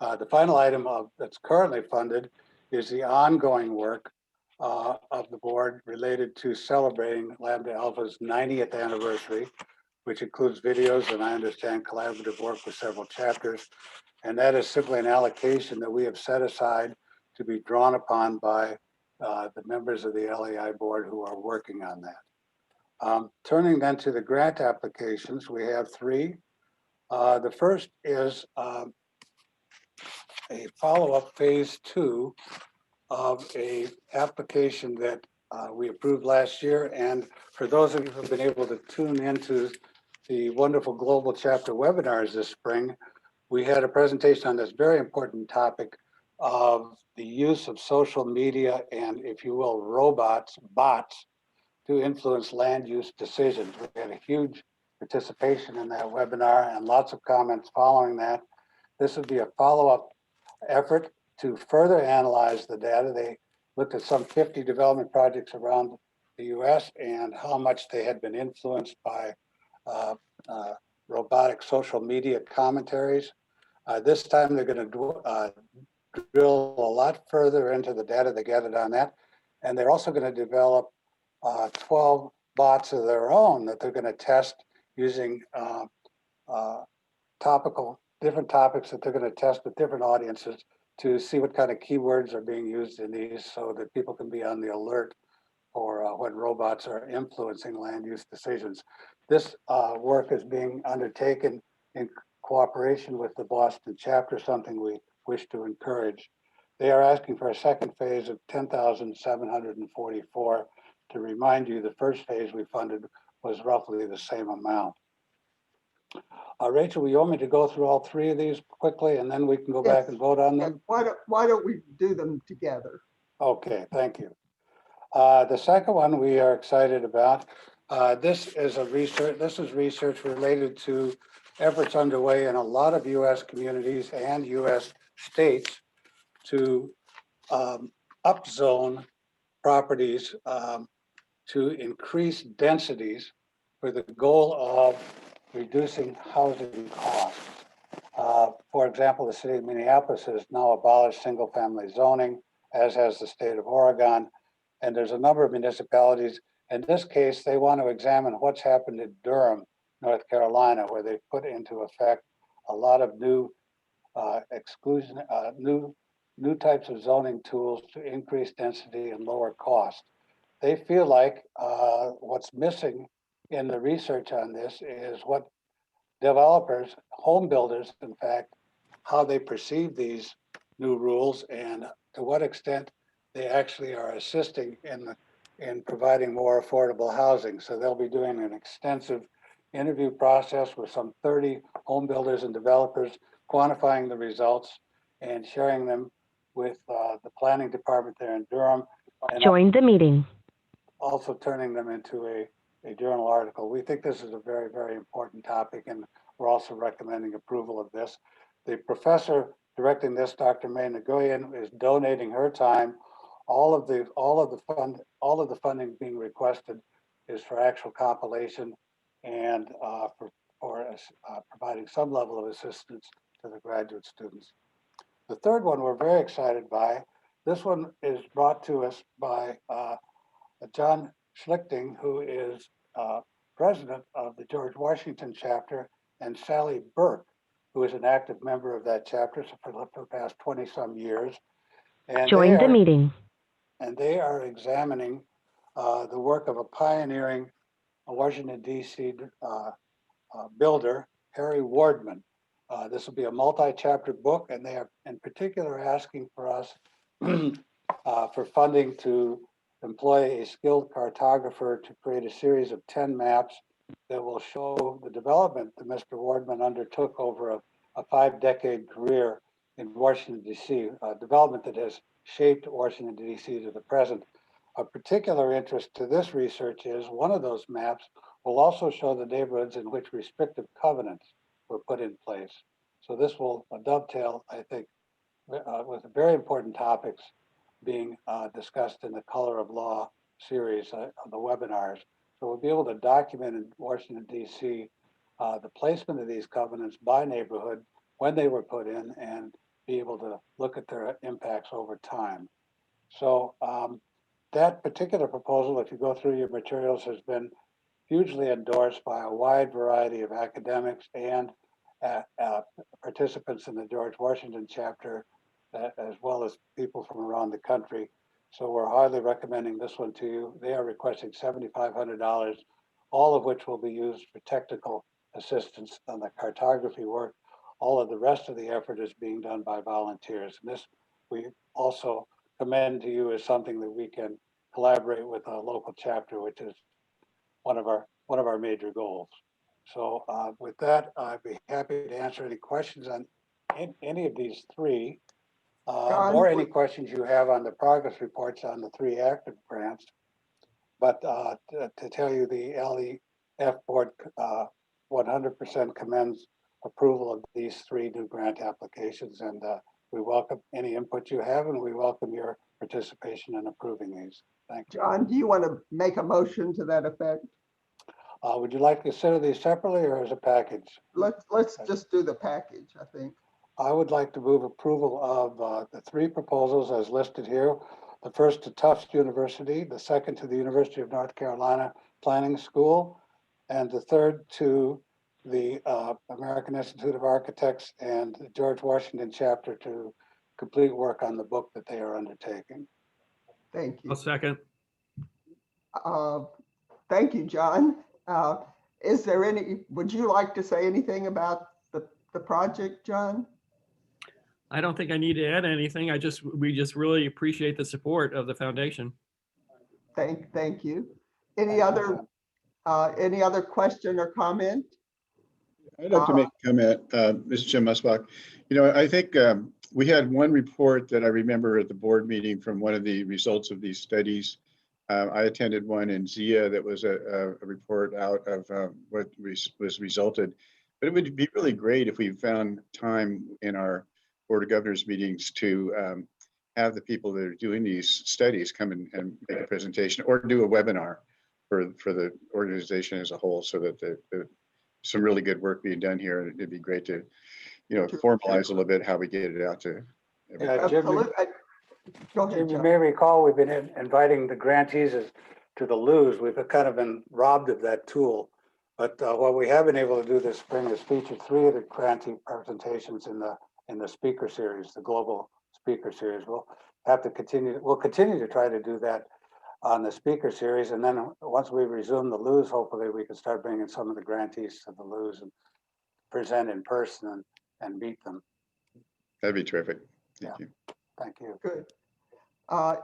Speaker 9: The final item that's currently funded is the ongoing work of the board related to celebrating Lambda Alpha's 90th anniversary, which includes videos and I understand collaborative work with several chapters. And that is simply an allocation that we have set aside to be drawn upon by the members of the LAI board who are working on that. Turning then to the grant applications, we have 3. The first is a follow-up phase 2 of a application that we approved last year. And for those of you who have been able to tune into the wonderful global chapter webinars this spring, we had a presentation on this very important topic of the use of social media and, if you will, bots to influence land use decisions. We had a huge participation in that webinar and lots of comments following that. This would be a follow-up effort to further analyze the data. They looked at some 50 development projects around the US and how much they had been influenced by robotic social media commentaries. This time they're going to drill a lot further into the data they gathered on that. And they're also going to develop 12 bots of their own that they're going to test using different topics that they're going to test with different audiences to see what kind of keywords are being used in these so that people can be on the alert for when robots are influencing land use decisions. This work is being undertaken in cooperation with the Boston chapter, something we wish to encourage. They are asking for a second phase of $10,744. To remind you, the first phase we funded was roughly the same amount. Rachel, will you want me to go through all 3 of these quickly and then we can go back and vote on them?
Speaker 4: Why don't we do them together?
Speaker 9: Okay, thank you. The second one we are excited about. This is research related to efforts underway in a lot of U.S. communities and U.S. states to upzone properties to increase densities for the goal of reducing housing costs. For example, the city of Minneapolis has now abolished single-family zoning, as has the state of Oregon. And there's a number of municipalities. In this case, they want to examine what's happened in Durham, North Carolina, where they put into effect a lot of new new types of zoning tools to increase density and lower cost. They feel like what's missing in the research on this is what developers, home builders, in fact, how they perceive these new rules and to what extent they actually are assisting in providing more affordable housing. So they'll be doing an extensive interview process with some 30 home builders and developers, quantifying the results and sharing them with the planning department there in Durham. And
Speaker 5: Join the meeting.
Speaker 9: also turning them into a journal article. We think this is a very, very important topic, and we're also recommending approval of this. The professor directing this, Dr. May Nguyen, is donating her time. All of the funding being requested is for actual compilation and for providing some level of assistance to the graduate students. The third one we're very excited by. This one is brought to us by John Schlichting, who is president of the George Washington chapter, and Sally Burke, who is an active member of that chapter for the past 20-some years. And
Speaker 5: Join the meeting.
Speaker 9: And they are examining the work of a pioneering Washington, D.C. Builder, Harry Wardman. This will be a multi-chapter book, and they are in particular asking for us for funding to employ a skilled cartographer to create a series of 10 maps that will show the development that Mr. Wardman undertook over a 5-decade career in Washington, D.C., a development that has shaped Washington, D.C. to the present. Of particular interest to this research is one of those maps will also show the neighborhoods in which restrictive covenants were put in place. So this will dovetail, I think, with very important topics being discussed in the Color of Law series of the webinars. So we'll be able to document in Washington, D.C. The placement of these covenants by neighborhood, when they were put in, and be able to look at their impacts over time. So that particular proposal, if you go through your materials, has been hugely endorsed by a wide variety of academics and participants in the George Washington chapter, as well as people from around the country. So we're highly recommending this one to you. They are requesting $7,500, all of which will be used for technical assistance on the cartography work. All of the rest of the effort is being done by volunteers. And this we also commend to you as something that we can collaborate with a local chapter, which is one of our major goals. So with that, I'd be happy to answer any questions on any of these three, or any questions you have on the progress reports on the 3 active grants. But to tell you, the LEF board 100% commends approval of these 3 new grant applications, and we welcome any input you have, and we welcome your participation in approving these. Thank you.
Speaker 4: John, do you want to make a motion to that effect?
Speaker 9: Would you like to consider these separately or as a package?
Speaker 4: Let's just do the package, I think.
Speaker 9: I would like to move approval of the 3 proposals as listed here. The first to Tufts University, the second to the University of North Carolina Planning School, and the third to the American Institute of Architects and the George Washington chapter to complete work on the book that they are undertaking.
Speaker 4: Thank you.
Speaker 8: I'll second.
Speaker 4: Thank you, John. Is there would you like to say anything about the project, John?
Speaker 8: I don't think I need to add anything. We just really appreciate the support of the foundation.
Speaker 4: Thank you. Any other question or comment?
Speaker 6: I'd like to make a comment, Mr. Jim Musbach. You know, I think we had one report that I remember at the board meeting from one of the results of these studies I attended one in Zia that was a report out of what was resulted. But it would be really great if we found time in our Board of Governors meetings to have the people that are doing these studies come and make a presentation or do a webinar for the organization as a whole, so that some really good work being done here. And it'd be great to, formalize a little bit how we get it out to everybody.
Speaker 9: Jim,
Speaker 4: Go ahead,
Speaker 9: Jim, you
Speaker 4: John.
Speaker 9: may recall, we've been inviting the grantees to the LEUs. We've kind of been robbed of that tool. But what we have been able to do this spring is feature 3 of the grantee presentations in the speaker series, the global speaker series. We'll continue to try to do that on the speaker series. And then once we resume the LEUs, hopefully we can start bringing some of the grantees to the LEUs and present in person and meet them.
Speaker 6: That'd be terrific. Thank you.
Speaker 9: Thank you.
Speaker 4: Good.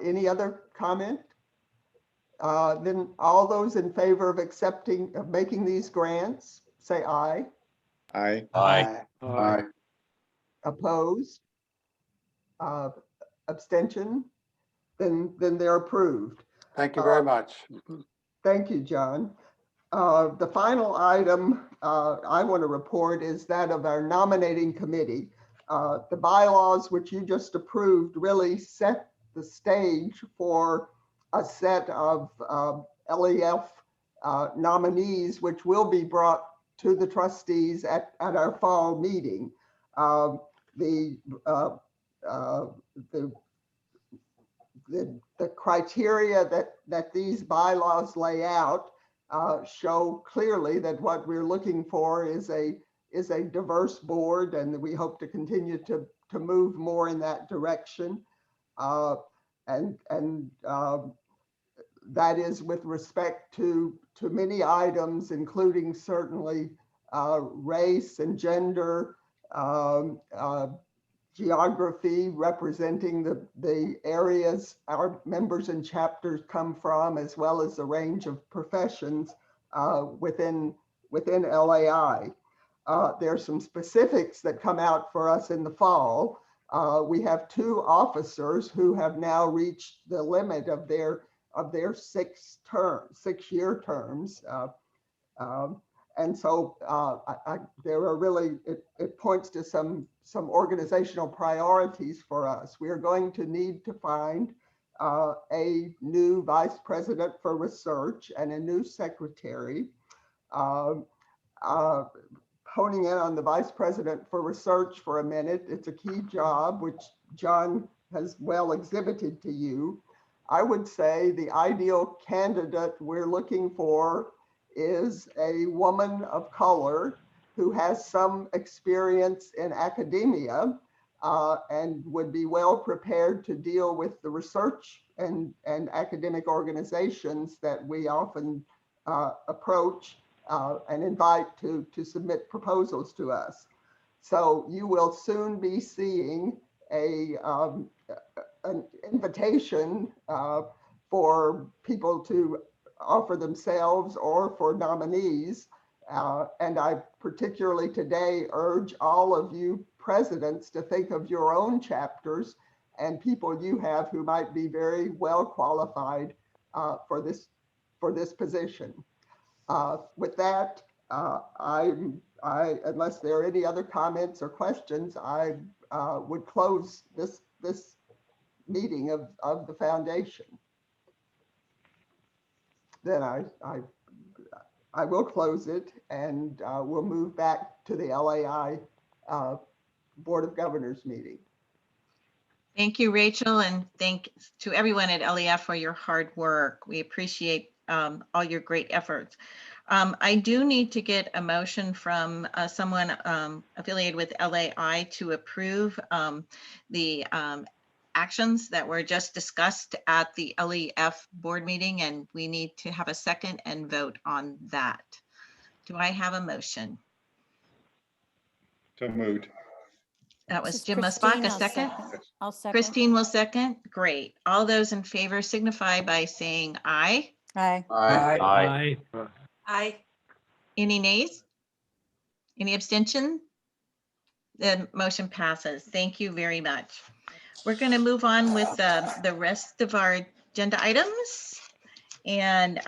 Speaker 4: Any other comment? Then all those in favor of making these grants, say aye.
Speaker 6: Aye.
Speaker 9: Aye.
Speaker 4: Opposed? Abstention? Then they're approved.
Speaker 9: Thank you very much.
Speaker 4: Thank you, John. The final item I want to report is that of our nominating committee. The bylaws, which you just approved, really set the stage for a set of LEF nominees, which will be brought to the trustees at our fall meeting. The criteria that these bylaws lay out show clearly that what we're looking for is a diverse board, and we hope to continue to move more in that direction. That is with respect to many items, including certainly race and gender, geography, representing the areas our members and chapters come from, as well as a range of professions within LAI. There are some specifics that come out for us in the fall. We have 2 officers who have now reached the limit of their 6-year terms. And so there are really, it points to some organizational priorities for us. We are going to need to find a new vice president for research and a new secretary. Honing in on the vice president for research for a minute, it's a key job, which John has well exhibited to you. I would say the ideal candidate we're looking for is a woman of color who has some experience in academia and would be well prepared to deal with the research and academic organizations that we often approach and invite to submit proposals to us. So you will soon be seeing an invitation for people to offer themselves or for nominees. And I particularly today urge all of you presidents to think of your own chapters and people you have who might be very well qualified for this position. With that, unless there are any other comments or questions, I would close this meeting of the foundation. Then I will close it, and we'll move back to the LAI Board of Governors meeting.
Speaker 1: Thank you, Rachel, and thanks to everyone at LEF for your hard work. We appreciate all your great efforts. I do need to get a motion from someone affiliated with LAI to approve the actions that were just discussed at the LEF board meeting, and we need to have a second and vote on that. Do I have a motion?
Speaker 6: So moved.
Speaker 1: That was
Speaker 10: This is
Speaker 1: Jim
Speaker 10: Christine.
Speaker 1: Musbach, a second.
Speaker 10: I'll second.
Speaker 1: Christine will second. Great. All those in favor signify by saying aye.
Speaker 10: Aye.
Speaker 8: Aye.
Speaker 10: Aye.
Speaker 1: Any nays? Any abstention? The motion passes. Thank you very much. We're going to move on with the rest of our agenda items. And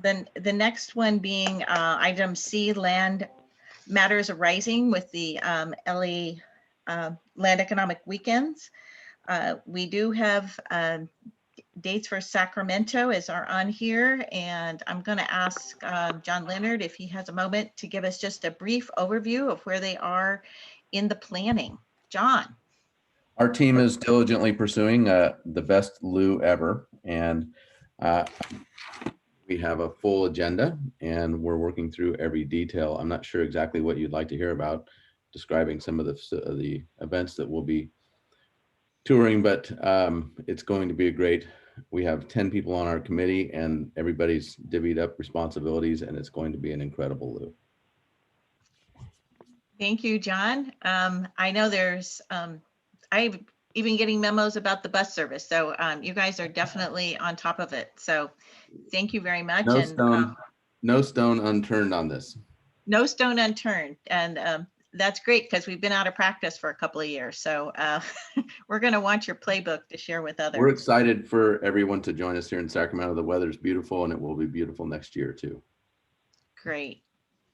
Speaker 1: then the next one being item C, land matters arising with the LA Land Economic Weekends. We do have dates for Sacramento are on here, and I'm going to ask John Leonard if he has a moment to give us just a brief overview of where they are in the planning. John.
Speaker 10: Our team is diligently pursuing the best Lou ever, and we have a full agenda, and we're working through every detail. I'm not sure exactly what you'd like to hear about, describing some of the events that we'll be touring, but it's going to be a great. We have 10 people on our committee, and everybody's divvied up responsibilities, and it's going to be an incredible Lou.
Speaker 1: Thank you, John. I know there's, I've even getting memos about the bus service. So you guys are definitely on top of it. So thank you very much.
Speaker 10: No stone unturned on this.
Speaker 1: No stone unturned. And that's great because we've been out of practice for a couple of years. So we're going to want your playbook to share with others.
Speaker 10: We're excited for everyone to join us here in Sacramento. The weather's beautiful, and it will be beautiful next year too.
Speaker 1: Great.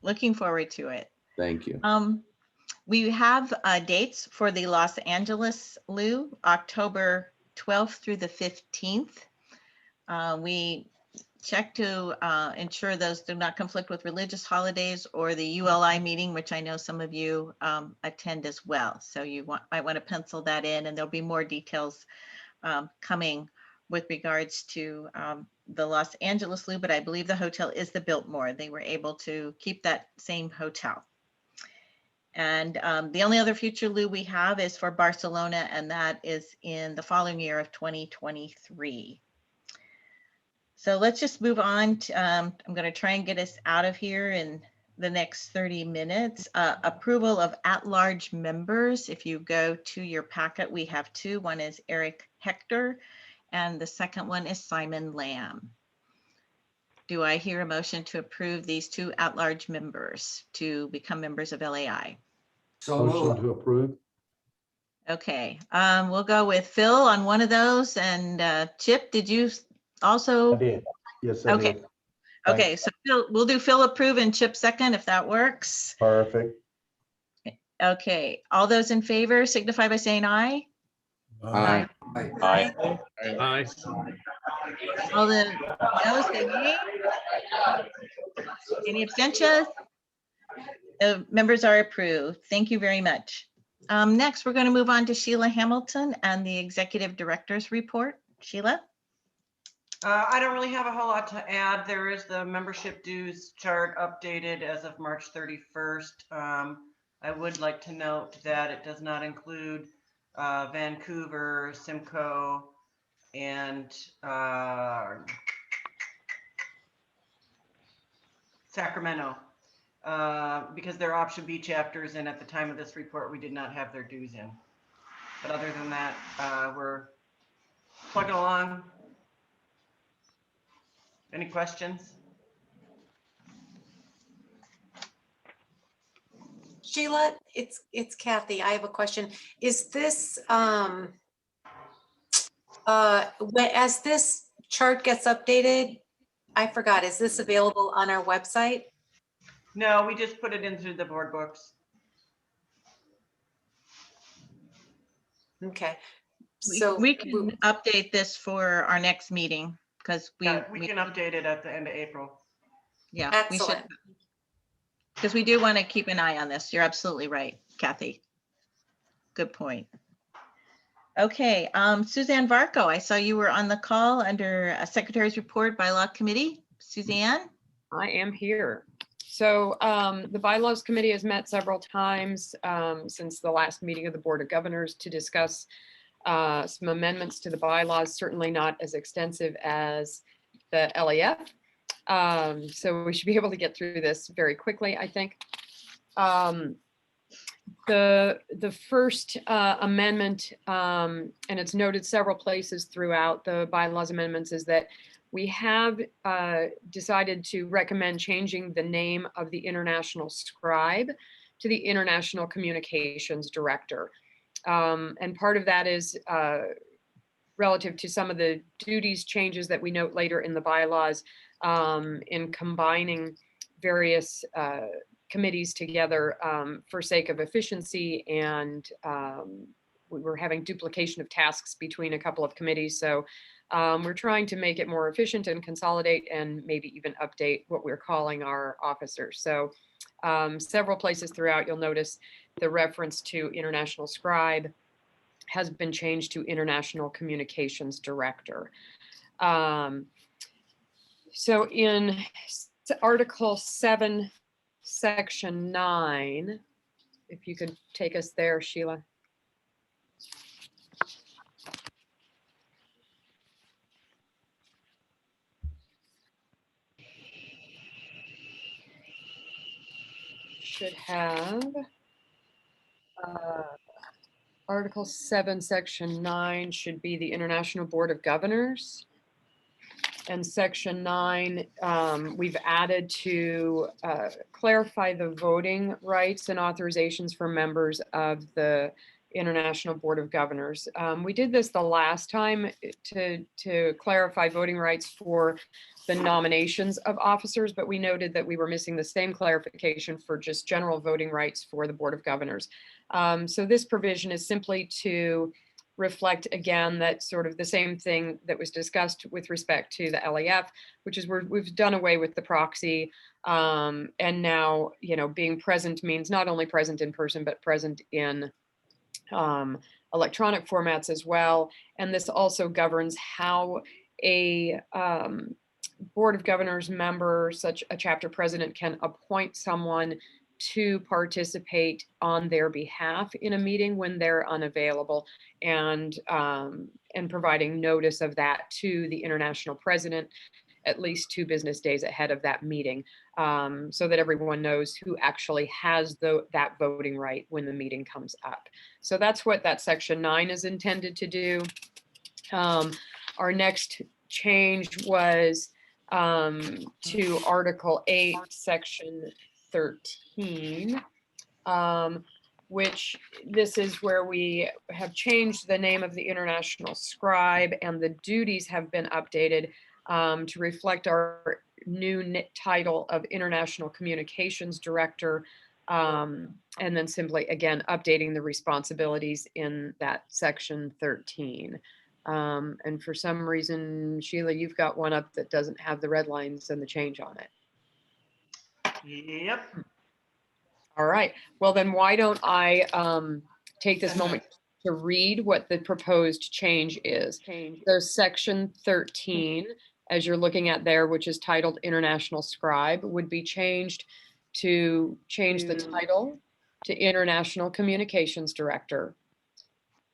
Speaker 1: Looking forward to it.
Speaker 10: Thank you.
Speaker 1: We have dates for the Los Angeles Lou, October 12th through the 15th. We check to ensure those do not conflict with religious holidays or the ULI meeting, which I know some of you attend as well. So you might want to pencil that in, and there'll be more details coming with regards to the Los Angeles Lou, but I believe the hotel is the Biltmore. They were able to keep that same hotel. And the only other future Lou we have is for Barcelona, and that is in the following year of 2023. So let's just move on to, I'm going to try and get us out of here in the next 30 minutes. Approval of at-large members. If you go to your packet, we have two. One is Eric Hector, and the second one is Simon Lamb. Do I hear a motion to approve these two at-large members to become members of LAI?
Speaker 7: So
Speaker 11: Motion to approve.
Speaker 1: Okay, we'll go with Phil on one of those, and Chip, did you also?
Speaker 11: I did. Yes, I
Speaker 1: Okay.
Speaker 11: did.
Speaker 1: Okay, so Phil, we'll do Phil approve and Chip second, if that works.
Speaker 11: Perfect.
Speaker 1: Okay, all those in favor signify by saying aye.
Speaker 10: Aye.
Speaker 8: Aye.
Speaker 1: All the noes say nay. Any abstentions? The members are approved. Thank you very much. Next, we're going to move on to Sheila Hamilton and the Executive Director's Report. Sheila?
Speaker 12: I don't really have a whole lot to add. There is the membership dues chart updated as of March 31st. I would like to note that it does not include Vancouver, Simcoe, and Sacramento, because they're option B chapters, and at the time of this report, we did not have their dues in. But other than that, we're plugging along. Any questions?
Speaker 13: Sheila, it's Kathy. I have a question. Is this as this chart gets updated, I forgot, is this available on our website?
Speaker 12: No, we just put it in through the board books.
Speaker 13: Okay.
Speaker 1: So we can update this for our next meeting because we
Speaker 12: can update it at the end of April.
Speaker 1: Yeah,
Speaker 13: excellent.
Speaker 1: we should, because we do want to keep an eye on this. You're absolutely right, Kathy. Good point. Okay, Suzanne Varco, I saw you were on the call under a Secretary's Report Bylaw Committee. Suzanne? I
Speaker 14: am here. So the Bylaws Committee has met several times since the last meeting of the Board of Governors to discuss some amendments to the bylaws, certainly not as extensive as the LEF. So we should be able to get through this very quickly, I think. The first amendment, and it's noted several places throughout the bylaws amendments, is that we have decided to recommend changing the name of the International Scribe to the International Communications Director. And part of that is relative to some of the duties changes that we note later in the bylaws, in combining various committees together for sake of efficiency, and we were having duplication of tasks between a couple of committees. So we're trying to make it more efficient and consolidate and maybe even update what we're calling our officers. So several places throughout, you'll notice the reference to International Scribe has been changed to International Communications Director. So in Article 7, Section 9, if you could take us there, Sheila. Should have Article 7, Section 9 should be the International Board of Governors. And Section 9, we've added to clarify the voting rights and authorizations for members of the International Board of Governors. We did this the last time to clarify voting rights for the nominations of officers, but we noted that we were missing the same clarification for just general voting rights for the Board of Governors. So this provision is simply to reflect again that sort of the same thing that was discussed with respect to the LEF, which is we've done away with the proxy, and now, you know, being present means not only present in person but present in electronic formats as well. And this also governs how a Board of Governors member, such a chapter president, can appoint someone to participate on their behalf in a meeting when they're unavailable, and providing notice of that to the international president at least 2 business days ahead of that meeting, so that everyone knows who actually has that voting right when the meeting comes up. So that's what that Section 9 is intended to do. Our next change was to Article 8, Section 13, which this is where we have changed the name of the International Scribe, and the duties have been updated to reflect our new title of International Communications Director, and then simply, again, updating the responsibilities in that Section 13. And for some reason, Sheila, you've got one up that doesn't have the red lines and the change on it.
Speaker 12: Yep.
Speaker 14: All right. Well, then why don't I take this moment to read what the proposed change is. So Section 13, as you're looking at there, which is titled International Scribe, would be changed to change the title to International Communications Director.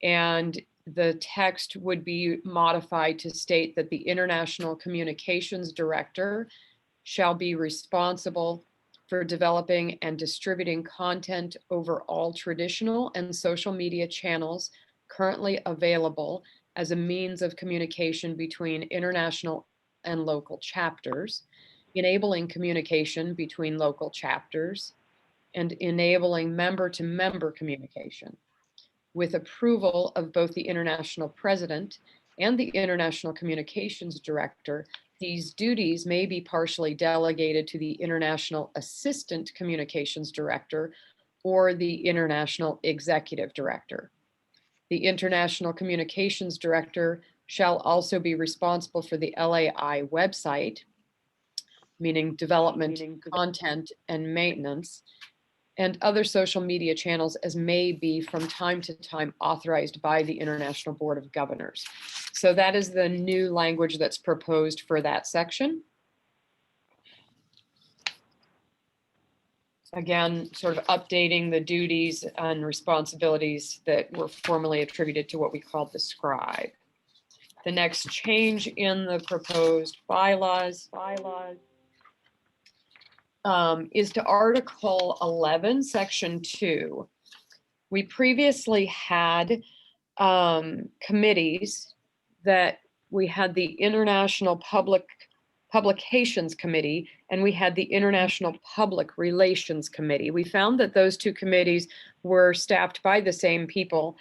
Speaker 14: And the text would be modified to state that the International Communications Director shall be responsible for developing and distributing content over all traditional and social media channels currently available as a means of communication between international and local chapters, enabling communication between local chapters, and enabling member-to-member communication. With approval of both the International President and the International Communications Director, these duties may be partially delegated to the International Assistant Communications Director or the International Executive Director. The International Communications Director shall also be responsible for the LAI website, meaning development, content, and maintenance, and other social media channels as may be from time to time authorized by the International Board of Governors. So that is the new language that's proposed for that section. Again, sort of updating the duties and responsibilities that were formerly attributed to what we called the scribe. The next change in the proposed bylaws is to Article 11, Section 2. We previously had committees that we had the International Publications Committee and we had the International Public Relations Committee. We found that those two committees were staffed by the same people,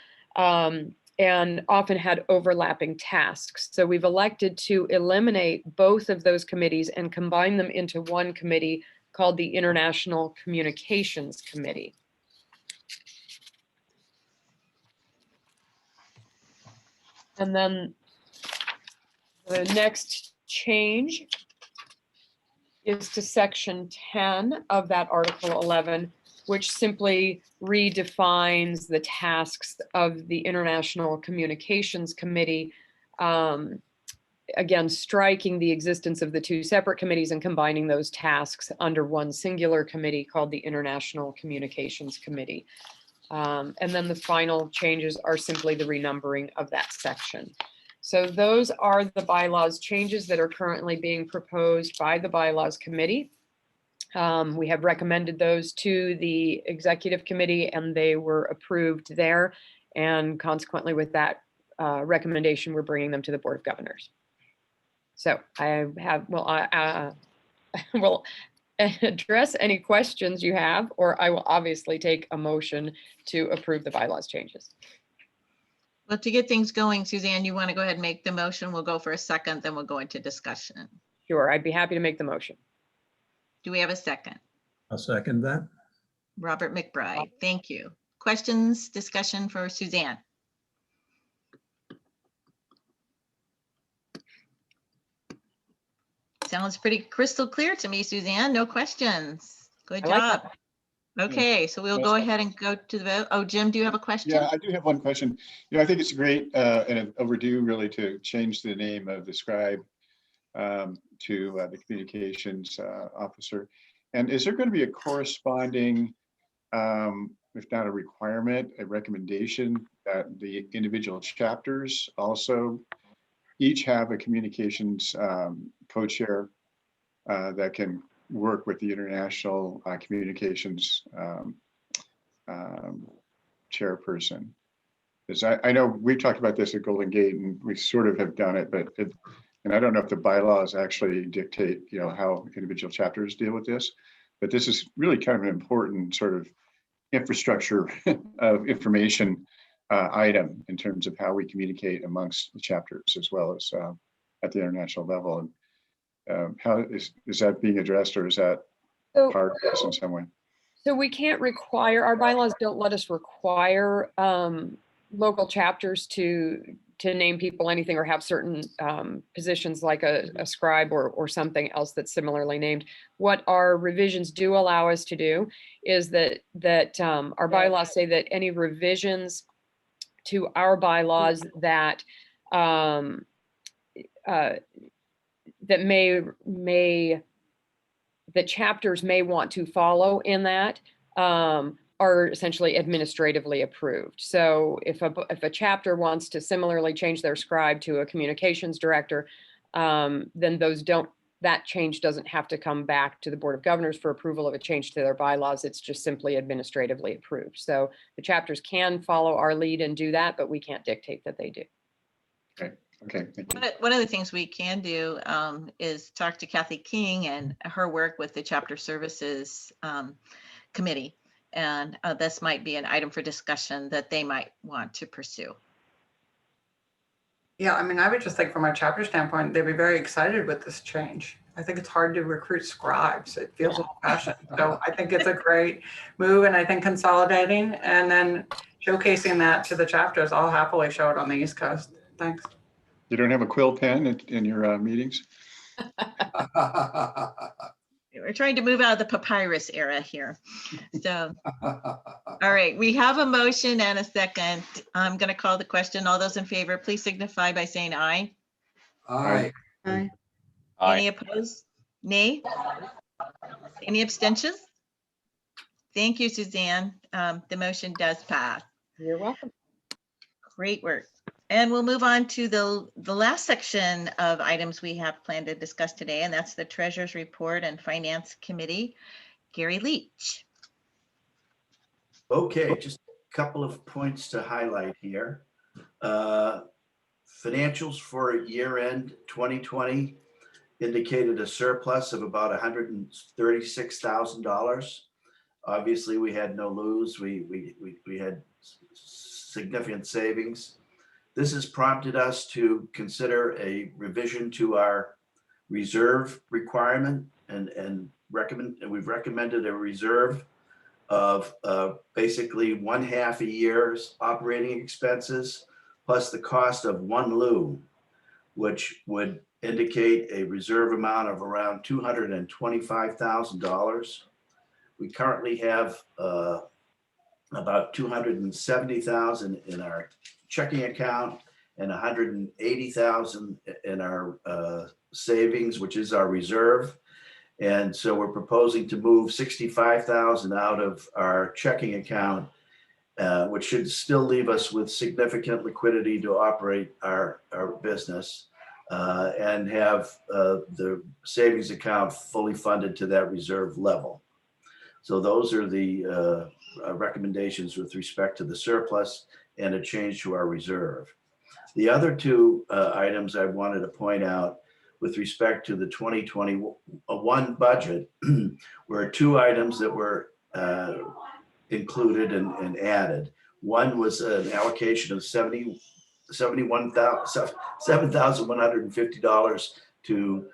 Speaker 14: and often had overlapping tasks. So we've elected to eliminate both of those committees and combine them into one committee called the International Communications Committee. And then the next change is to section 10 of that Article 11, which simply redefines the tasks of the International Communications Committee. Again, striking the existence of the two separate committees and combining those tasks under one singular committee called the International Communications Committee. And then the final changes are simply the renumbering of that section. So those are the bylaws changes that are currently being proposed by the Bylaws Committee. We have recommended those to the Executive Committee and they were approved there. And consequently with that recommendation, we're bringing them to the Board of Governors. So I have, will address any questions you have, or I will obviously take a motion to approve the bylaws changes.
Speaker 1: Well, to get things going, Suzanne, you want to go ahead and make the motion? We'll go for a second, then we'll go into discussion.
Speaker 14: Sure, I'd be happy to make the motion.
Speaker 1: Do we have a second?
Speaker 11: I'll second that.
Speaker 1: Robert McBride, thank you. Questions, discussion for Suzanne? Sounds pretty crystal clear to me, Suzanne. No questions. Good
Speaker 14: I like
Speaker 1: job. Okay, so we'll go ahead and go to the vote. Oh, Jim, do you have a question?
Speaker 6: Yeah, I do have one question. I think it's great and overdue really to change the name of the scribe to the communications officer. And is there going to be a corresponding, if not a requirement, a recommendation that the individual chapters also each have a communications co-chair that can work with the international communications chairperson? Because I know we've talked about this at Golden Gate and we sort of have done it, but and I don't know if the bylaws actually dictate, how individual chapters deal with this, but this is really kind of an important sort of infrastructure of information item in terms of how we communicate amongst the chapters as well as at the international level. And how is that being addressed, or is that part of this in some way?
Speaker 14: So we can't require, our bylaws don't let us require local chapters to name people anything or have certain positions like a scribe or something else that's similarly named. What our revisions do allow us to do is that our bylaws say that any revisions to our bylaws that that chapters may want to follow in that are essentially administratively approved. So if a chapter wants to similarly change their scribe to a communications director, then that change doesn't have to come back to the Board of Governors for approval of a change to their bylaws. It's just simply administratively approved. So the chapters can follow our lead and do that, but we can't dictate that they do.
Speaker 6: Okay, thank you.
Speaker 1: One of the things we can do is talk to Kathy King and her work with the Chapter Services Committee. And this might be an item for discussion that they might want to pursue.
Speaker 15: Yeah, I mean, I would just think from a chapter standpoint, they'd be very excited with this change. I think it's hard to recruit scribes. It feels old-fashioned. So I think it's a great move, and I think consolidating and then showcasing that to the chapters, I'll happily show it on the East Coast. Thanks.
Speaker 6: You don't have a quill pen in your meetings?
Speaker 1: We're trying to move out of the papyrus era here. So, all right, we have a motion and a second. I'm going to call the question. All those in favor, please signify by saying aye.
Speaker 11: Aye.
Speaker 1: Aye. Any opposed? Nay? Any abstentions? Thank you, Suzanne. The motion does pass.
Speaker 14: You're welcome.
Speaker 1: Great work. And we'll move on to the last section of items we have planned to discuss today, and that's the Treasurer's Report and Finance Committee. Gary Leach.
Speaker 7: Okay, just a couple of points to highlight here. Financials for year-end 2020 indicated a surplus of about $136,000. Obviously, we had no lose. We had significant savings. This has prompted us to consider a revision to our reserve requirement and we've recommended a reserve of basically 1/2 a year's operating expenses plus the cost of one loo, which would indicate a reserve amount of around $225,000. We currently have about $270,000 in our checking account and $180,000 in our savings, which is our reserve. And so we're proposing to move $65,000 out of our checking account, which should still leave us with significant liquidity to operate our business and have the savings account fully funded to that reserve level. So those are the recommendations with respect to the surplus and a change to our reserve. The other two items I wanted to point out with respect to the 2021 budget were two items that were included and added. One was an allocation of $7,150 to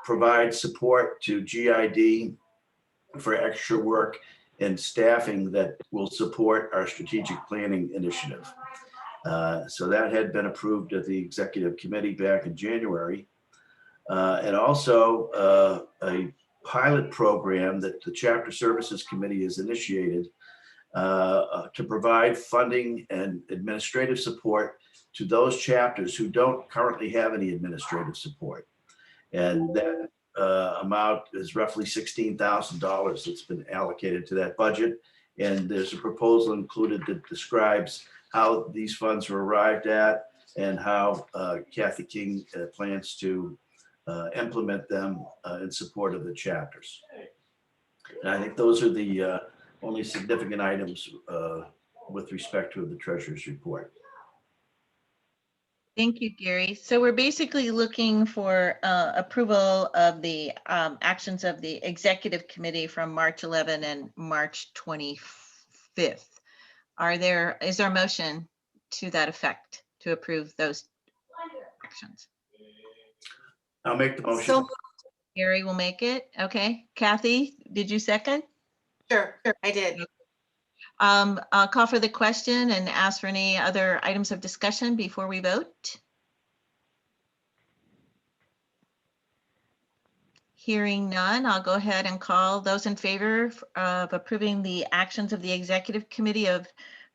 Speaker 7: provide support to GID for extra work and staffing that will support our strategic planning initiative. So that had been approved at the executive committee back in January. And also a pilot program that the Chapter Services Committee has initiated to provide funding and administrative support to those chapters who don't currently have any administrative support. And that amount is roughly $16,000 that's been allocated to that budget. And there's a proposal included that describes how these funds were arrived at and how Kathy King plans to implement them in support of the chapters. And I think those are the only significant items with respect to the treasurer's report.
Speaker 1: Thank you, Gary. So we're basically looking for approval of the actions of the executive committee from March 11 and March 25th. Is there a motion to that effect to approve those actions?
Speaker 7: I'll make the motion.
Speaker 13: So,
Speaker 1: Gary will make it. Okay. Kathy, did you second?
Speaker 13: sure, I did.
Speaker 1: I'll call for the question and ask for any other items of discussion before we vote. Hearing none, I'll go ahead and call those in favor of approving the actions of the executive committee of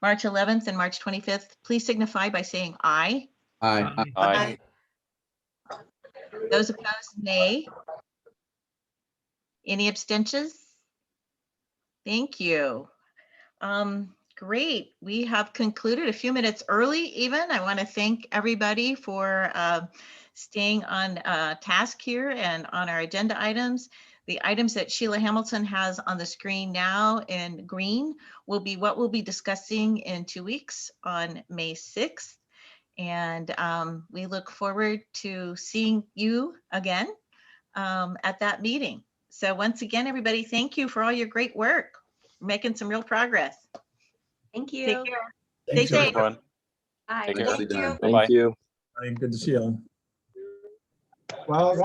Speaker 1: March 11th and March 25th. Please signify by saying aye.
Speaker 10: Aye.
Speaker 13: Aye.
Speaker 1: Those opposed, nay. Any abstentions? Thank you. Great. We have concluded a few minutes early even. I want to thank everybody for staying on task here and on our agenda items. The items that Sheila Hamilton has on the screen now in green will be what we'll be discussing in 2 weeks on May 6th. And we look forward to seeing you again at that meeting. So once again, everybody, thank you for all your great work. We're making some real progress.
Speaker 5: Thank you.
Speaker 1: Take care.
Speaker 7: Thanks,
Speaker 1: Stay safe.
Speaker 7: everyone.
Speaker 5: Bye.
Speaker 10: Nicely done.
Speaker 11: Thank you. Good to see you all. Well,